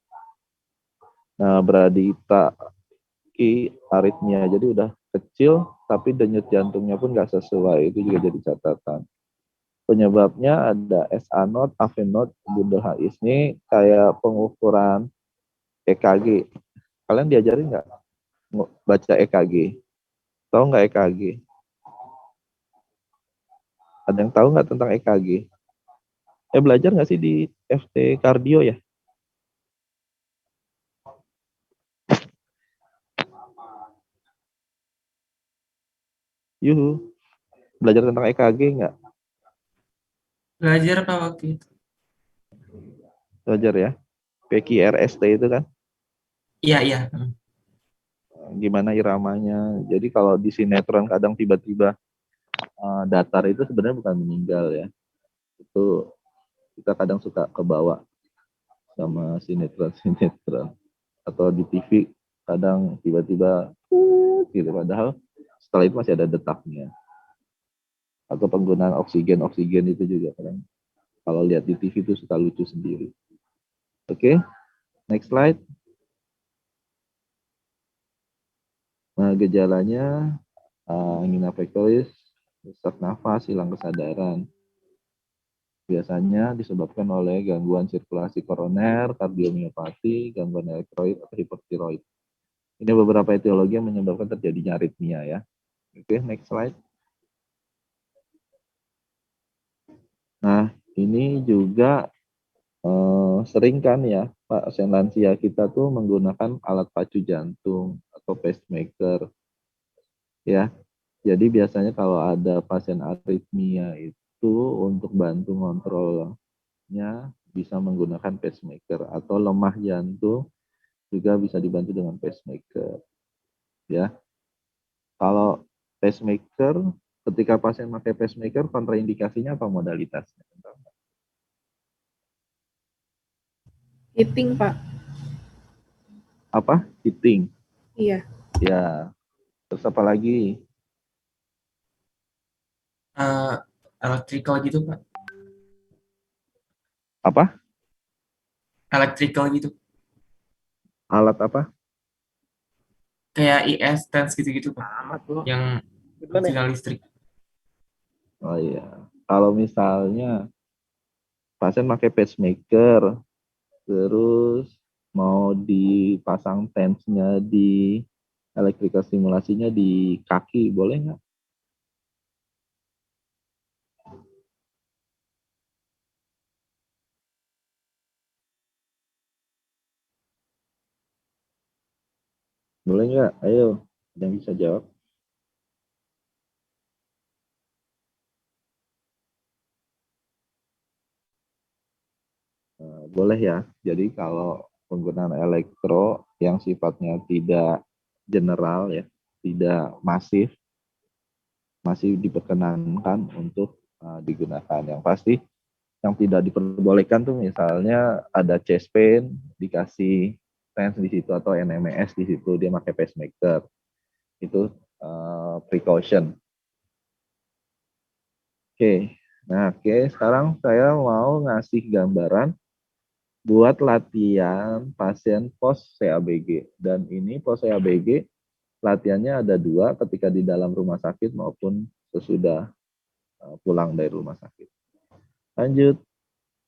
S4: Nah, braditaki aritmia jadi udah kecil tapi denyut jantungnya pun nggak sesuai, itu juga jadi catatan. Penyebabnya ada SA node, AV node, bundel HIS. Ini kayak pengukuran EKG. Kalian diajarin nggak baca EKG? Tahu nggak EKG? Ada yang tahu nggak tentang EKG? Belajar nggak sih di FT Kardio ya? Yuhu. Belajar tentang EKG nggak?
S8: Belajar Kak waktu itu.
S4: Belajar ya. PQRST itu kan?
S8: Iya, iya.
S4: Gimana iramanya. Jadi kalau di sinetron kadang tiba-tiba datar itu sebenarnya bukan meninggal ya. Itu kita kadang suka kebawa sama sinetron-sinetron. Atau di TV kadang tiba-tiba gitu. Padahal setelah itu masih ada detaknya. Atau penggunaan oksigen itu juga kadang kalau lihat di TV itu suka lucu sendiri. Oke, next slide. Nah, gejalanya angina pectoris, sesak nafas, hilang kesadaran. Biasanya disebabkan oleh gangguan sirkulasi koroner, kardiomiopati, gangguan elektrolit, atau hipertiroid. Ini beberapa etiologi yang menyebabkan terjadinya aritmia ya. Oke, next slide. Nah, ini juga sering kan ya, pasien lansia kita tuh menggunakan alat pacu jantung atau pacemaker. Ya, jadi biasanya kalau ada pasien aritmia itu untuk bantu kontrolnya bisa menggunakan pacemaker atau lemah jantung juga bisa dibantu dengan pacemaker. Ya, kalau pacemaker ketika pasien pakai pacemaker kontraindikasinya apa modalitasnya?
S7: Hitting, Pak.
S4: Apa? Heating.
S7: Iya.
S4: Ya. Terus apa lagi?
S8: Electrical gitu Pak.
S4: Apa?
S8: Electrical gitu.
S4: Alat apa?
S8: Kayak IS, TENS gitu-gitu Pak. Yang sinyal listrik.
S4: Oh iya. Kalau misalnya pasien pakai pacemaker, terus mau dipasang tensnya di electrical stimulasinya di kaki, boleh nggak? Boleh nggak? Ayo, yang bisa jawab. Boleh ya. Jadi kalau penggunaan elektro yang sifatnya tidak general ya, tidak masif, masih diperkenankan untuk digunakan. Yang pasti yang tidak diperbolehkan tuh misalnya ada chest pain, dikasih TENS di situ atau NMES di situ, dia pakai pacemaker. Itu precaution. Oke. Nah, sekarang saya mau ngasih gambaran buat latihan pasien post CABG. Dan ini post CABG latihannya ada 2 ketika di dalam rumah sakit maupun sesudah pulang dari rumah sakit. Lanjut,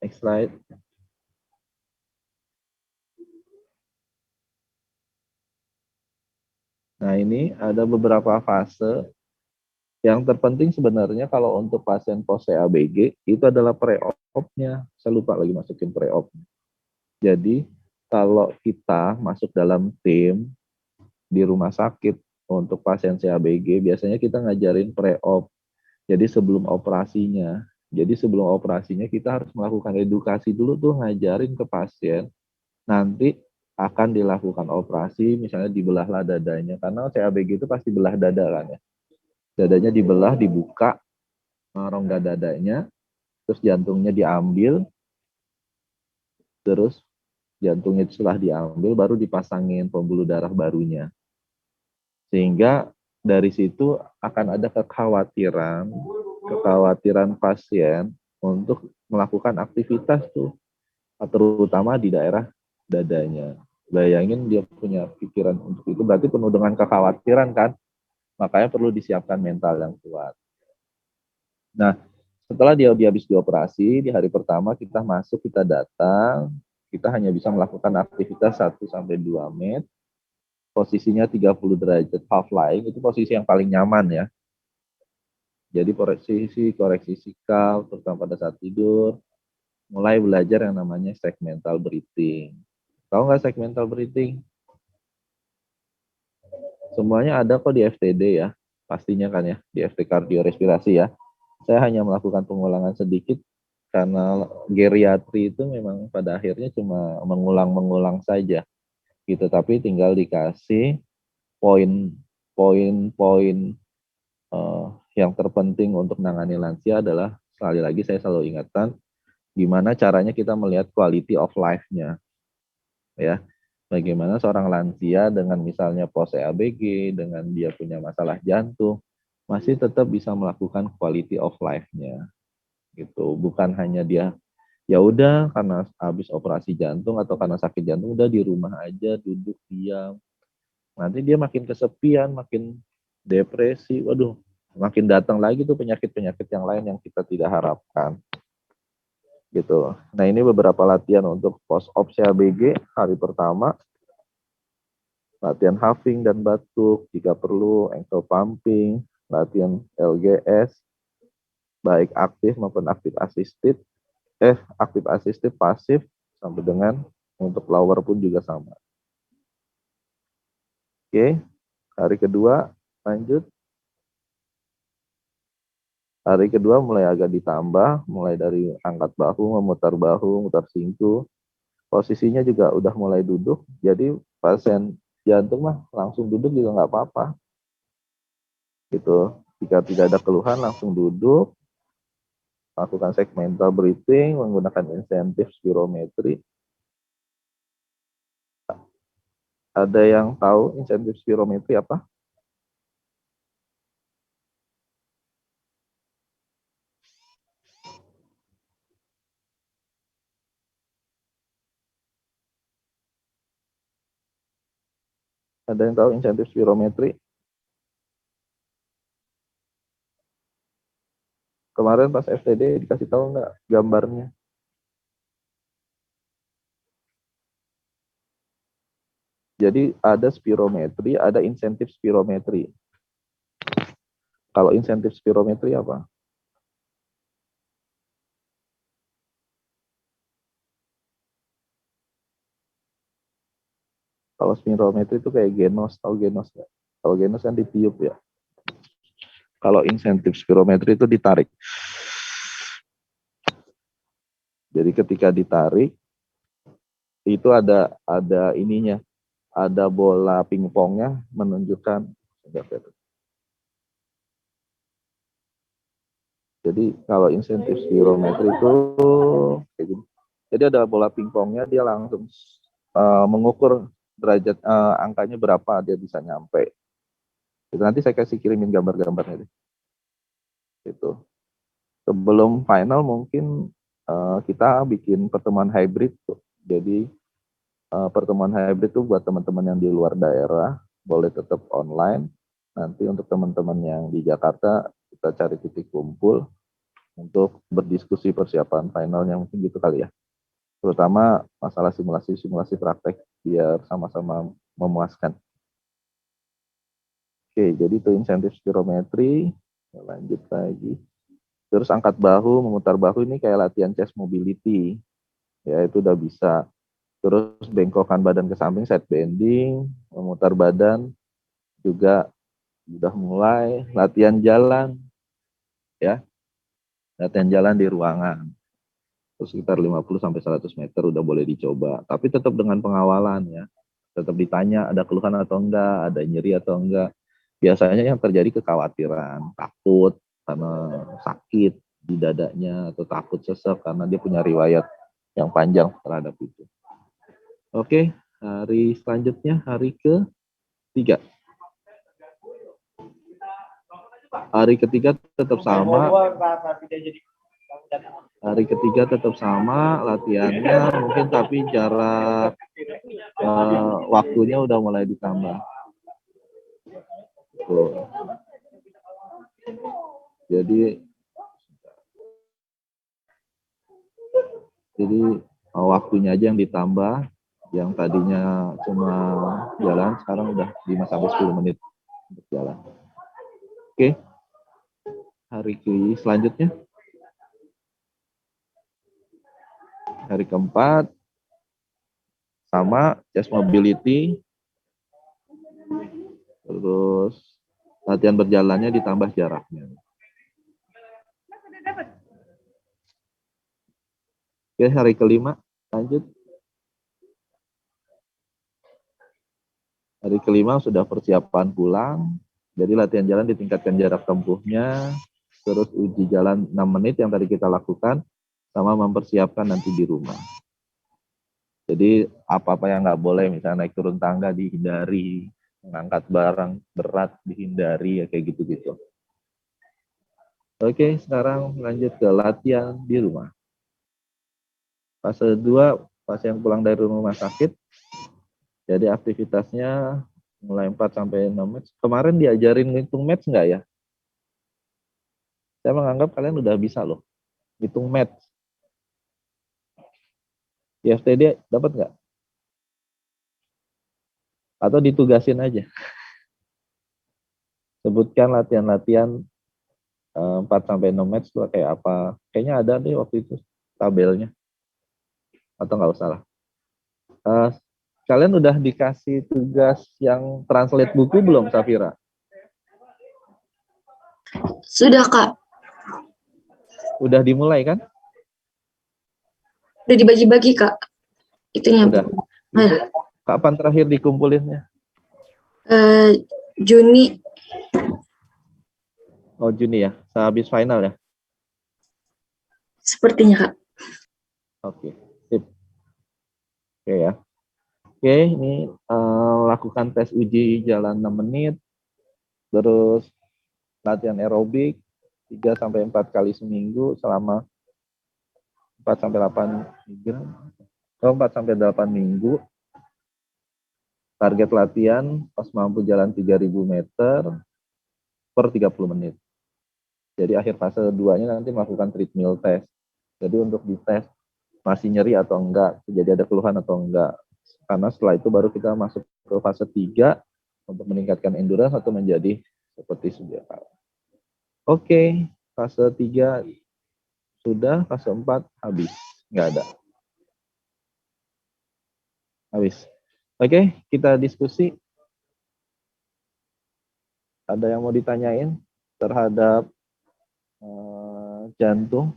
S4: next slide. Nah, ini ada beberapa fase Yang terpenting sebenarnya kalau untuk pasien post CABG itu adalah pre-op-nya. Saya lupa lagi masukin pre-op. Jadi kalau kita masuk dalam tim di rumah sakit untuk pasien CABG, biasanya kita ngajarin pre-op. Jadi sebelum operasinya. Jadi sebelum operasinya kita harus melakukan edukasi dulu tuh, ngajarin ke pasien. Nanti akan dilakukan operasi, misalnya dibelahlah dadanya. Karena CABG itu pasti belah dada kan ya. Dadanya dibelah, dibuka rongga dadanya, terus jantungnya diambil, terus jantungnya setelah diambil baru dipasangin pembuluh darah barunya. Sehingga dari situ akan ada kekhawatiran pasien untuk melakukan aktivitas tuh, terutama di daerah dadanya. Bayangin dia punya pikiran untuk itu, berarti penuh dengan kekhawatiran kan? Makanya perlu disiapkan mental yang kuat. Nah, setelah dia habis dioperasi, di hari pertama kita masuk, kita datang, kita hanya bisa melakukan aktivitas 1-2 menit, posisinya 30 derajat half lying, itu posisi yang paling nyaman ya. Jadi koreksi sikap, terutama pada saat tidur, mulai belajar yang namanya segmental breathing. Tahu nggak segmental breathing? Semuanya ada kok di FTD ya, pastinya kan ya, di FT kardiorespirasi ya. Saya hanya melakukan pengulangan sedikit, karena geriatri itu memang pada akhirnya cuma mengulang-mengulang saja gitu, tapi tinggal dikasih poin-poin yang terpenting untuk menangani lansia adalah, sekali lagi saya selalu ingatkan, gimana caranya kita melihat quality of life-nya ya. Bagaimana seorang lansia dengan misalnya post CABG, dengan dia punya masalah jantung, masih tetap bisa melakukan quality of life-nya gitu. Bukan hanya dia ya udah karena habis operasi jantung atau karena sakit jantung udah di rumah aja duduk diam. Nanti dia makin kesepian, makin depresi. Waduh, makin datang lagi tuh penyakit-penyakit yang lain yang kita tidak harapkan. Gitu. Nah, ini beberapa latihan untuk post-op CABG hari pertama. Latihan huffing dan batuk, jika perlu ankle pumping, latihan LGS, baik aktif maupun aktif asistif, pasif, sampai dengan untuk lower pun juga sama. Oke, hari kedua lanjut. Hari kedua mulai agak ditambah, mulai dari angkat bahu, memutar bahu, mutar singku. Posisinya juga udah mulai duduk, jadi pasien jantung mah langsung duduk juga nggak apa-apa. Gitu. Jika tidak ada keluhan langsung duduk, lakukan segmental breathing menggunakan incentive spirometry. Ada yang tahu incentive spirometry apa? Ada yang tahu incentive spirometry? Kemarin pas FTD dikasih tahu nggak gambarnya? Jadi ada spirometri, ada insentif spirometri. Kalau insentif spirometri apa? Kalau spirometri itu kayak genos, tahu genos nggak? Kalau genos kan ditiup ya. Kalau insentif spirometri itu ditarik. Jadi ketika ditarik, itu ada ininya, ada bola pingpongnya menunjukkan. Jadi kalau insentif spirometri itu kayak gini. Jadi ada bola pingpongnya, dia langsung mengukur derajat angkanya berapa dia bisa nyampe. Itu nanti saya kasih kirimin gambar-gambarnya deh. Itu. Sebelum final mungkin kita bikin pertemuan hybrid tuh. Jadi pertemuan hybrid tuh buat teman-teman yang di luar daerah boleh tetap online. Nanti untuk teman-teman yang di Jakarta kita cari titik kumpul untuk berdiskusi persiapan finalnya, mungkin gitu kali ya. Terutama masalah simulasi praktek biar sama-sama memuaskan. Oke, jadi itu insentif spirometri. Lanjut lagi. Terus angkat bahu, memutar bahu ini kayak latihan chest mobility. Ya, itu udah bisa. Terus bengkokkan badan ke samping, side bending, memutar badan juga udah mulai. Latihan jalan, ya. Latihan jalan di ruangan. Terus sekitar 50 sampai 100 meter udah boleh dicoba. Tapi tetap dengan pengawalan ya. Tetap ditanya ada keluhan atau enggak, ada nyeri atau enggak. Biasanya yang terjadi kekhawatiran, takut karena sakit di dadanya atau takut sesek karena dia punya riwayat yang panjang terhadap itu. Oke, hari selanjutnya hari ketiga. Hari ketiga tetap sama. Hari ketiga tetap sama latihannya mungkin tapi jarak waktunya udah mulai ditambah. Tuh. Jadi waktunya aja yang ditambah, yang tadinya cuma jalan sekarang udah 5 sampai 10 menit untuk jalan. Oke. Hari selanjutnya. Hari keempat sama chest mobility. Terus latihan berjalannya ditambah jaraknya. Oke, hari kelima lanjut. Hari kelima sudah persiapan pulang. Jadi latihan jalan ditingkatkan jarak tempuhnya. Terus uji jalan 6 menit yang tadi kita lakukan. Sama mempersiapkan nanti di rumah. Jadi apa-apa yang nggak boleh, misalnya naik turun tangga dihindari. Mengangkat barang berat dihindari, ya kayak gitu-gitu. Oke, sekarang lanjut ke latihan di rumah. Fase 2, fase yang pulang dari rumah sakit. Jadi aktivitasnya mulai 4 sampai 6 match. Kemarin diajarin ngitung match nggak ya? Saya menganggap kalian udah bisa loh. Ngitung match. Di FTD dapat nggak? Atau ditugasin aja? Sebutkan latihan-latihan 4 sampai 6 match itu kayak apa? Kayaknya ada deh waktu itu tabelnya. Atau nggak usah lah. Kalian udah dikasih tugas yang translate buku belum, Safira?
S1: Sudah, Kak.
S4: Udah dimulai kan?
S1: Udah dibagi-bagi, Kak. Itunya.
S4: Udah. Kapan terakhir dikumpulinnya?
S1: Juni.
S4: Oh, Juni ya? Sehabis final ya?
S1: Sepertinya, Kak.
S4: Oke. Sip. Oke ya. Oke, ini lakukan tes uji jalan 6 menit. Terus latihan aerobik 3 sampai 4 kali seminggu selama 4 sampai 8 minggu. 4 sampai 8 minggu. Target latihan pas mampu jalan 3.000 meter per 30 menit. Jadi akhir fase 2-nya nanti melakukan treadmill test. Jadi untuk dites masih nyeri atau enggak, jadi ada keluhan atau enggak. Karena setelah itu baru kita masuk ke fase 3 untuk meningkatkan endurance atau menjadi seperti sedia kala. Oke, fase 3 sudah, fase 4 habis. Enggak ada. Habis. Oke, kita diskusi. Ada yang mau ditanyain terhadap jantung?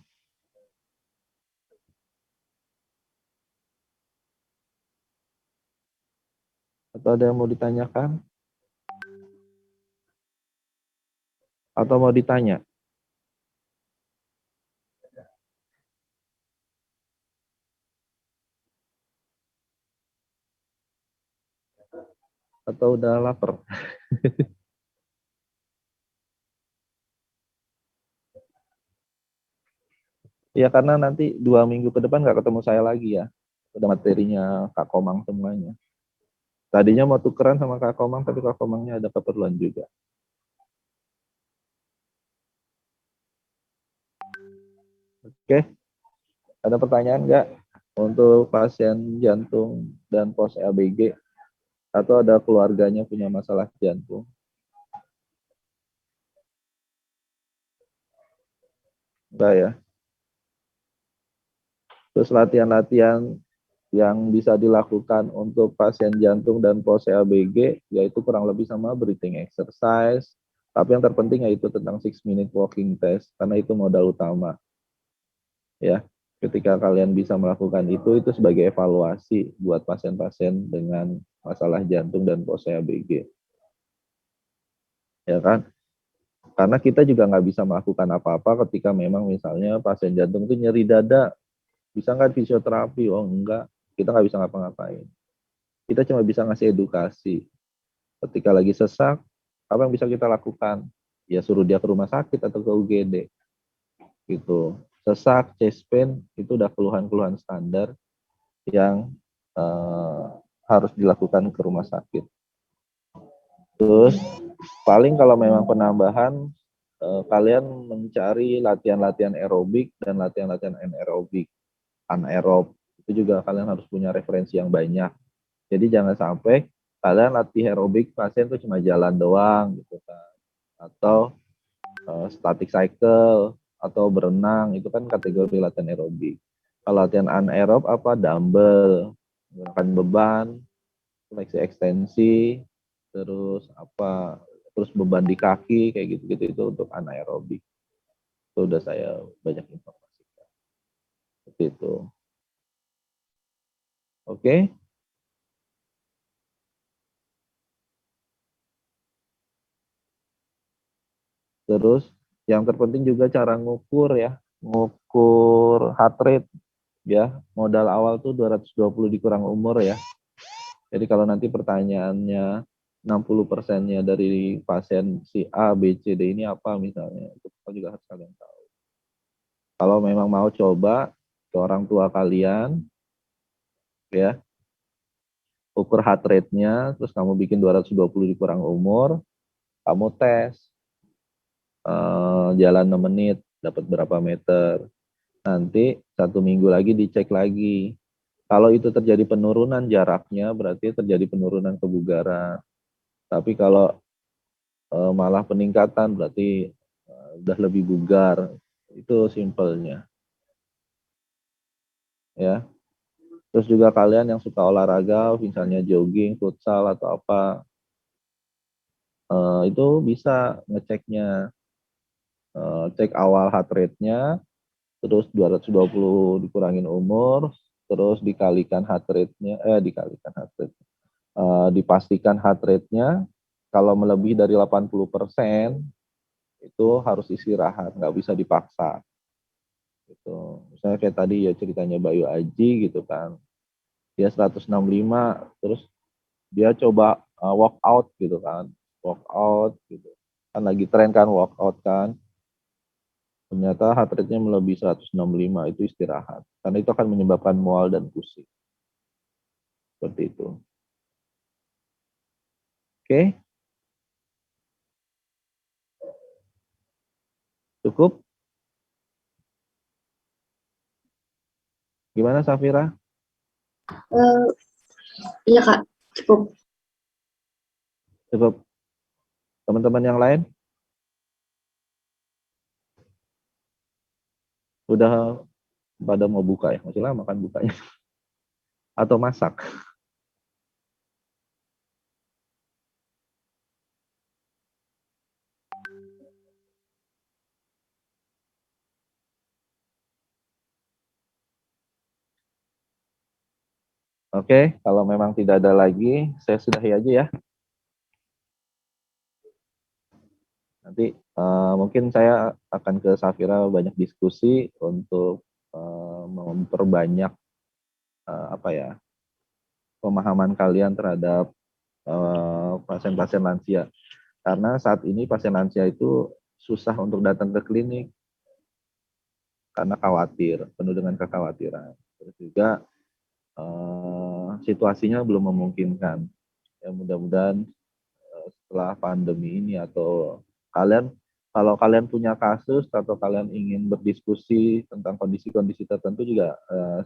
S4: Atau ada yang mau ditanyakan? Atau mau ditanya? Atau udah lapar? Ya karena nanti 2 minggu ke depan nggak ketemu saya lagi ya. Udah materinya Kak Komang semuanya. Tadinya mau tukeran sama Kak Komang, tapi Kak Komangnya ada keperluan juga. Oke, ada pertanyaan nggak untuk pasien jantung dan pos ABG? Atau ada keluarganya punya masalah jantung? Mbak ya. Terus latihan-latihan yang bisa dilakukan untuk pasien jantung dan pose ABG yaitu kurang lebih sama breathing exercise. Tapi yang terpenting yaitu tentang 6-minute walking test karena itu modal utama. Ya, ketika kalian bisa melakukan itu sebagai evaluasi buat pasien-pasien dengan masalah jantung dan pose ABG. Ya kan? Karena kita juga nggak bisa melakukan apa-apa ketika memang misalnya pasien jantung itu nyeri dada. Bisa nggak fisioterapi? Oh enggak, kita nggak bisa ngapa-ngapain. Kita cuma bisa ngasih edukasi. Ketika lagi sesak, apa yang bisa kita lakukan? Ya suruh dia ke rumah sakit atau ke UGD. Gitu. Sesak, chest pain, itu udah keluhan-keluhan standar yang harus dilakukan ke rumah sakit. Terus paling kalau memang penambahan, kalian mencari latihan-latihan aerobik dan latihan-latihan anaerobik. Anaerob itu juga kalian harus punya referensi yang banyak. Jadi jangan sampai kalian latih aerobik pasien itu cuma jalan doang gitu kan. Atau static cycle atau berenang itu kan kategori latihan aerobik. Kalau latihan anaerob apa dumbbell, menggunakan beban, fleksi ekstensi, terus beban di kaki kayak gitu-gitu itu untuk anaerobik. Itu udah saya banyak informasikan. Seperti itu. Oke. Terus yang terpenting juga cara ngukur ya, ngukur heart rate ya. Modal awal tuh 220 dikurang umur ya. Jadi kalau nanti pertanyaannya 60%-nya dari pasien si A, B, C, D ini apa misalnya, itu juga harus kalian tahu. Kalau memang mau coba ke orang tua kalian ya, ukur heart rate-nya, terus kamu bikin 220 dikurang umur, kamu tes jalan 6 menit dapat berapa meter. Nanti 1 minggu lagi dicek lagi. Kalau itu terjadi penurunan jaraknya berarti terjadi penurunan kebugaran. Tapi kalau malah peningkatan berarti udah lebih bugar. Itu simpelnya. Ya. Terus juga kalian yang suka olahraga, misalnya jogging, futsal atau apa, itu bisa ngeceknya. Cek awal heart rate-nya, terus 220 dikurangin umur, terus dikalikan heart rate-nya, dipastikan heart rate-nya, kalau melebihi dari 80%, itu harus istirahat, nggak bisa dipaksa. Gitu. Misalnya kayak tadi ya ceritanya Bayu Aji gitu kan, dia 165, terus dia coba walk out gitu. Kan lagi tren kan walk out kan, ternyata heart rate-nya melebihi 165, itu istirahat. Karena itu akan menyebabkan mual dan pusing. Seperti itu. Oke? Cukup? Gimana Safira?
S1: Iya Kak, cukup.
S4: Cukup. Teman-teman yang lain? Udah pada mau buka ya? Masih lama kan bukanya? Atau masak? Oke, kalau memang tidak ada lagi, saya sudahi aja ya. Nanti mungkin saya akan ke Safira banyak diskusi untuk memperbanyak pemahaman kalian terhadap pasien-pasien lansia. Karena saat ini pasien lansia itu susah untuk datang ke klinik karena khawatir, penuh dengan kekhawatiran. Terus juga situasinya belum memungkinkan. Ya mudah-mudahan setelah pandemi ini atau kalau kalian punya kasus atau kalian ingin berdiskusi tentang kondisi-kondisi tertentu juga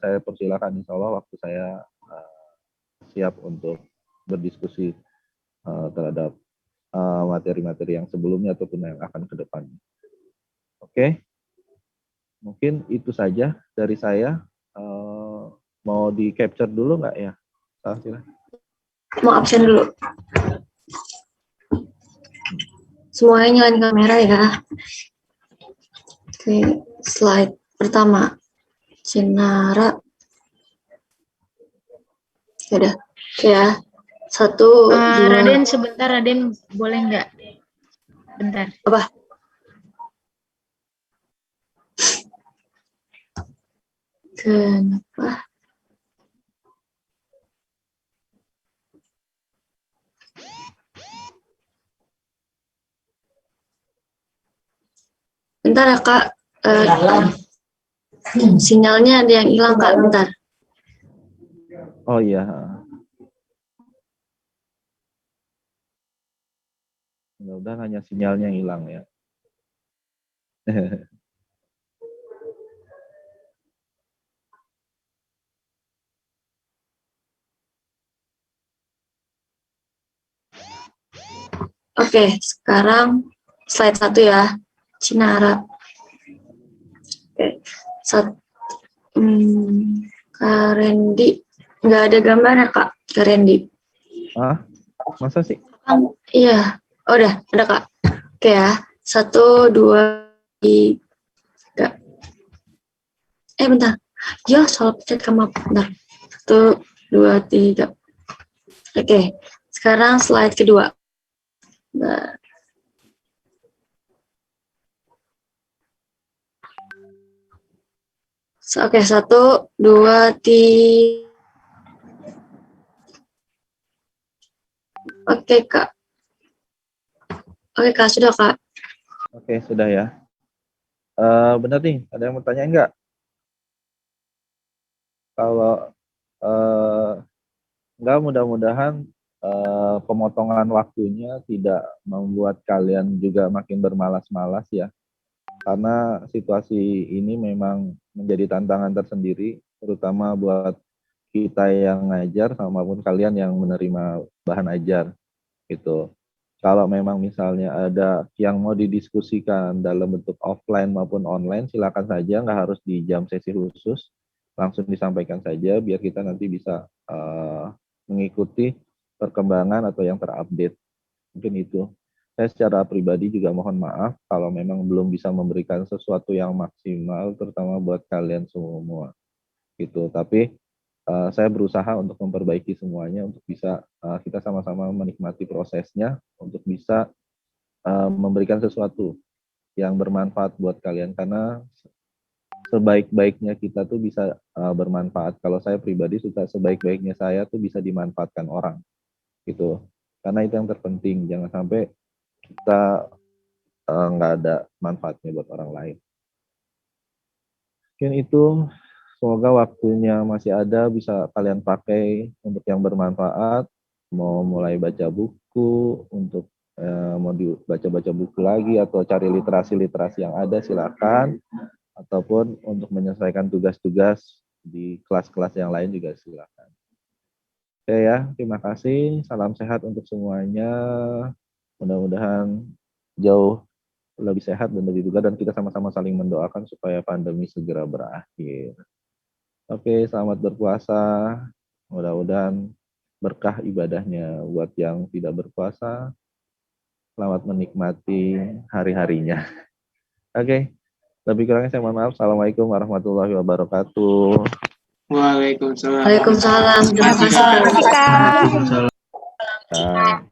S4: saya persilakan, insya Allah waktu saya siap untuk berdiskusi terhadap materi-materi yang sebelumnya ataupun yang akan ke depannya. Oke? Mungkin itu saja dari saya. Mau di capture dulu nggak ya? Silahkan.
S1: Mau absen dulu. Semuanya nyalain kamera ya. Oke, slide pertama. Cinara. Ya udah. Oke ya. 1, 2.
S9: Raden, sebentar Raden, boleh nggak? Bentar.
S1: Apa? Kenapa? Bentar ya Kak. Sinyalnya ada yang hilang Kak. Bentar.
S4: Oh iya. Mudah-mudahan hanya sinyalnya yang hilang ya.
S1: Oke, sekarang slide 1 ya. Cinara. Oke. Kak Randy. Nggak ada gambarnya Kak. Kak Randy.
S4: Ah, masa sih?
S1: Iya. Oh, udah. Ada Kak. Oke ya. 1, 2, 3. Bentar. Ya, salah pencet kamu. Bentar. 1, 2, 3. Oke. Sekarang slide kedua. Bentar. Oke, 1, 2, 3. Oke, Kak. Oke, Kak. Sudah, Kak.
S4: Oke, sudah ya. Benar nih, ada yang mau tanya enggak? Kalau enggak, mudah-mudahan pemotongan waktunya tidak membuat kalian juga makin bermalas-malas ya. Karena situasi ini memang menjadi tantangan tersendiri, terutama buat kita yang ngajar maupun kalian yang menerima bahan ajar gitu. Kalau memang misalnya ada yang mau didiskusikan dalam bentuk offline maupun online, silakan saja, nggak harus di jam sesi khusus, langsung disampaikan saja biar kita nanti bisa mengikuti perkembangan atau yang terupdate. Mungkin itu. Saya secara pribadi juga mohon maaf kalau memang belum bisa memberikan sesuatu yang maksimal, terutama buat kalian semua. Gitu. Tapi saya berusaha untuk memperbaiki semuanya untuk bisa kita sama-sama menikmati prosesnya untuk bisa memberikan sesuatu yang bermanfaat buat kalian, karena sebaik-baiknya kita tuh bisa bermanfaat. Kalau saya pribadi suka sebaik-baiknya saya tuh bisa dimanfaatkan orang gitu, karena itu yang terpenting. Jangan sampai kita nggak ada manfaatnya buat orang lain. Mungkin itu. Semoga waktunya masih ada, bisa kalian pakai untuk yang bermanfaat. Mau mulai baca buku, untuk mau dibaca-baca buku lagi, atau cari literasi-literasi yang ada, silakan. Ataupun untuk menyelesaikan tugas-tugas di kelas-kelas yang lain juga silakan. Oke ya, terima kasih. Salam sehat untuk semuanya. Mudah-mudahan jauh lebih sehat dan lebih juga, dan kita sama-sama saling mendoakan supaya pandemi segera berakhir. Oke, selamat berpuasa. Mudah-mudahan berkah ibadahnya. Buat yang tidak berpuasa, selamat menikmati hari-harinya. Oke, lebih kurangnya saya mohon maaf. Assalamualaikum warahmatullahi wabarakatuh.
S9: Waalaikumsalam.
S1: Waalaikumsalam. Terima kasih, Kak.
S4: Nah.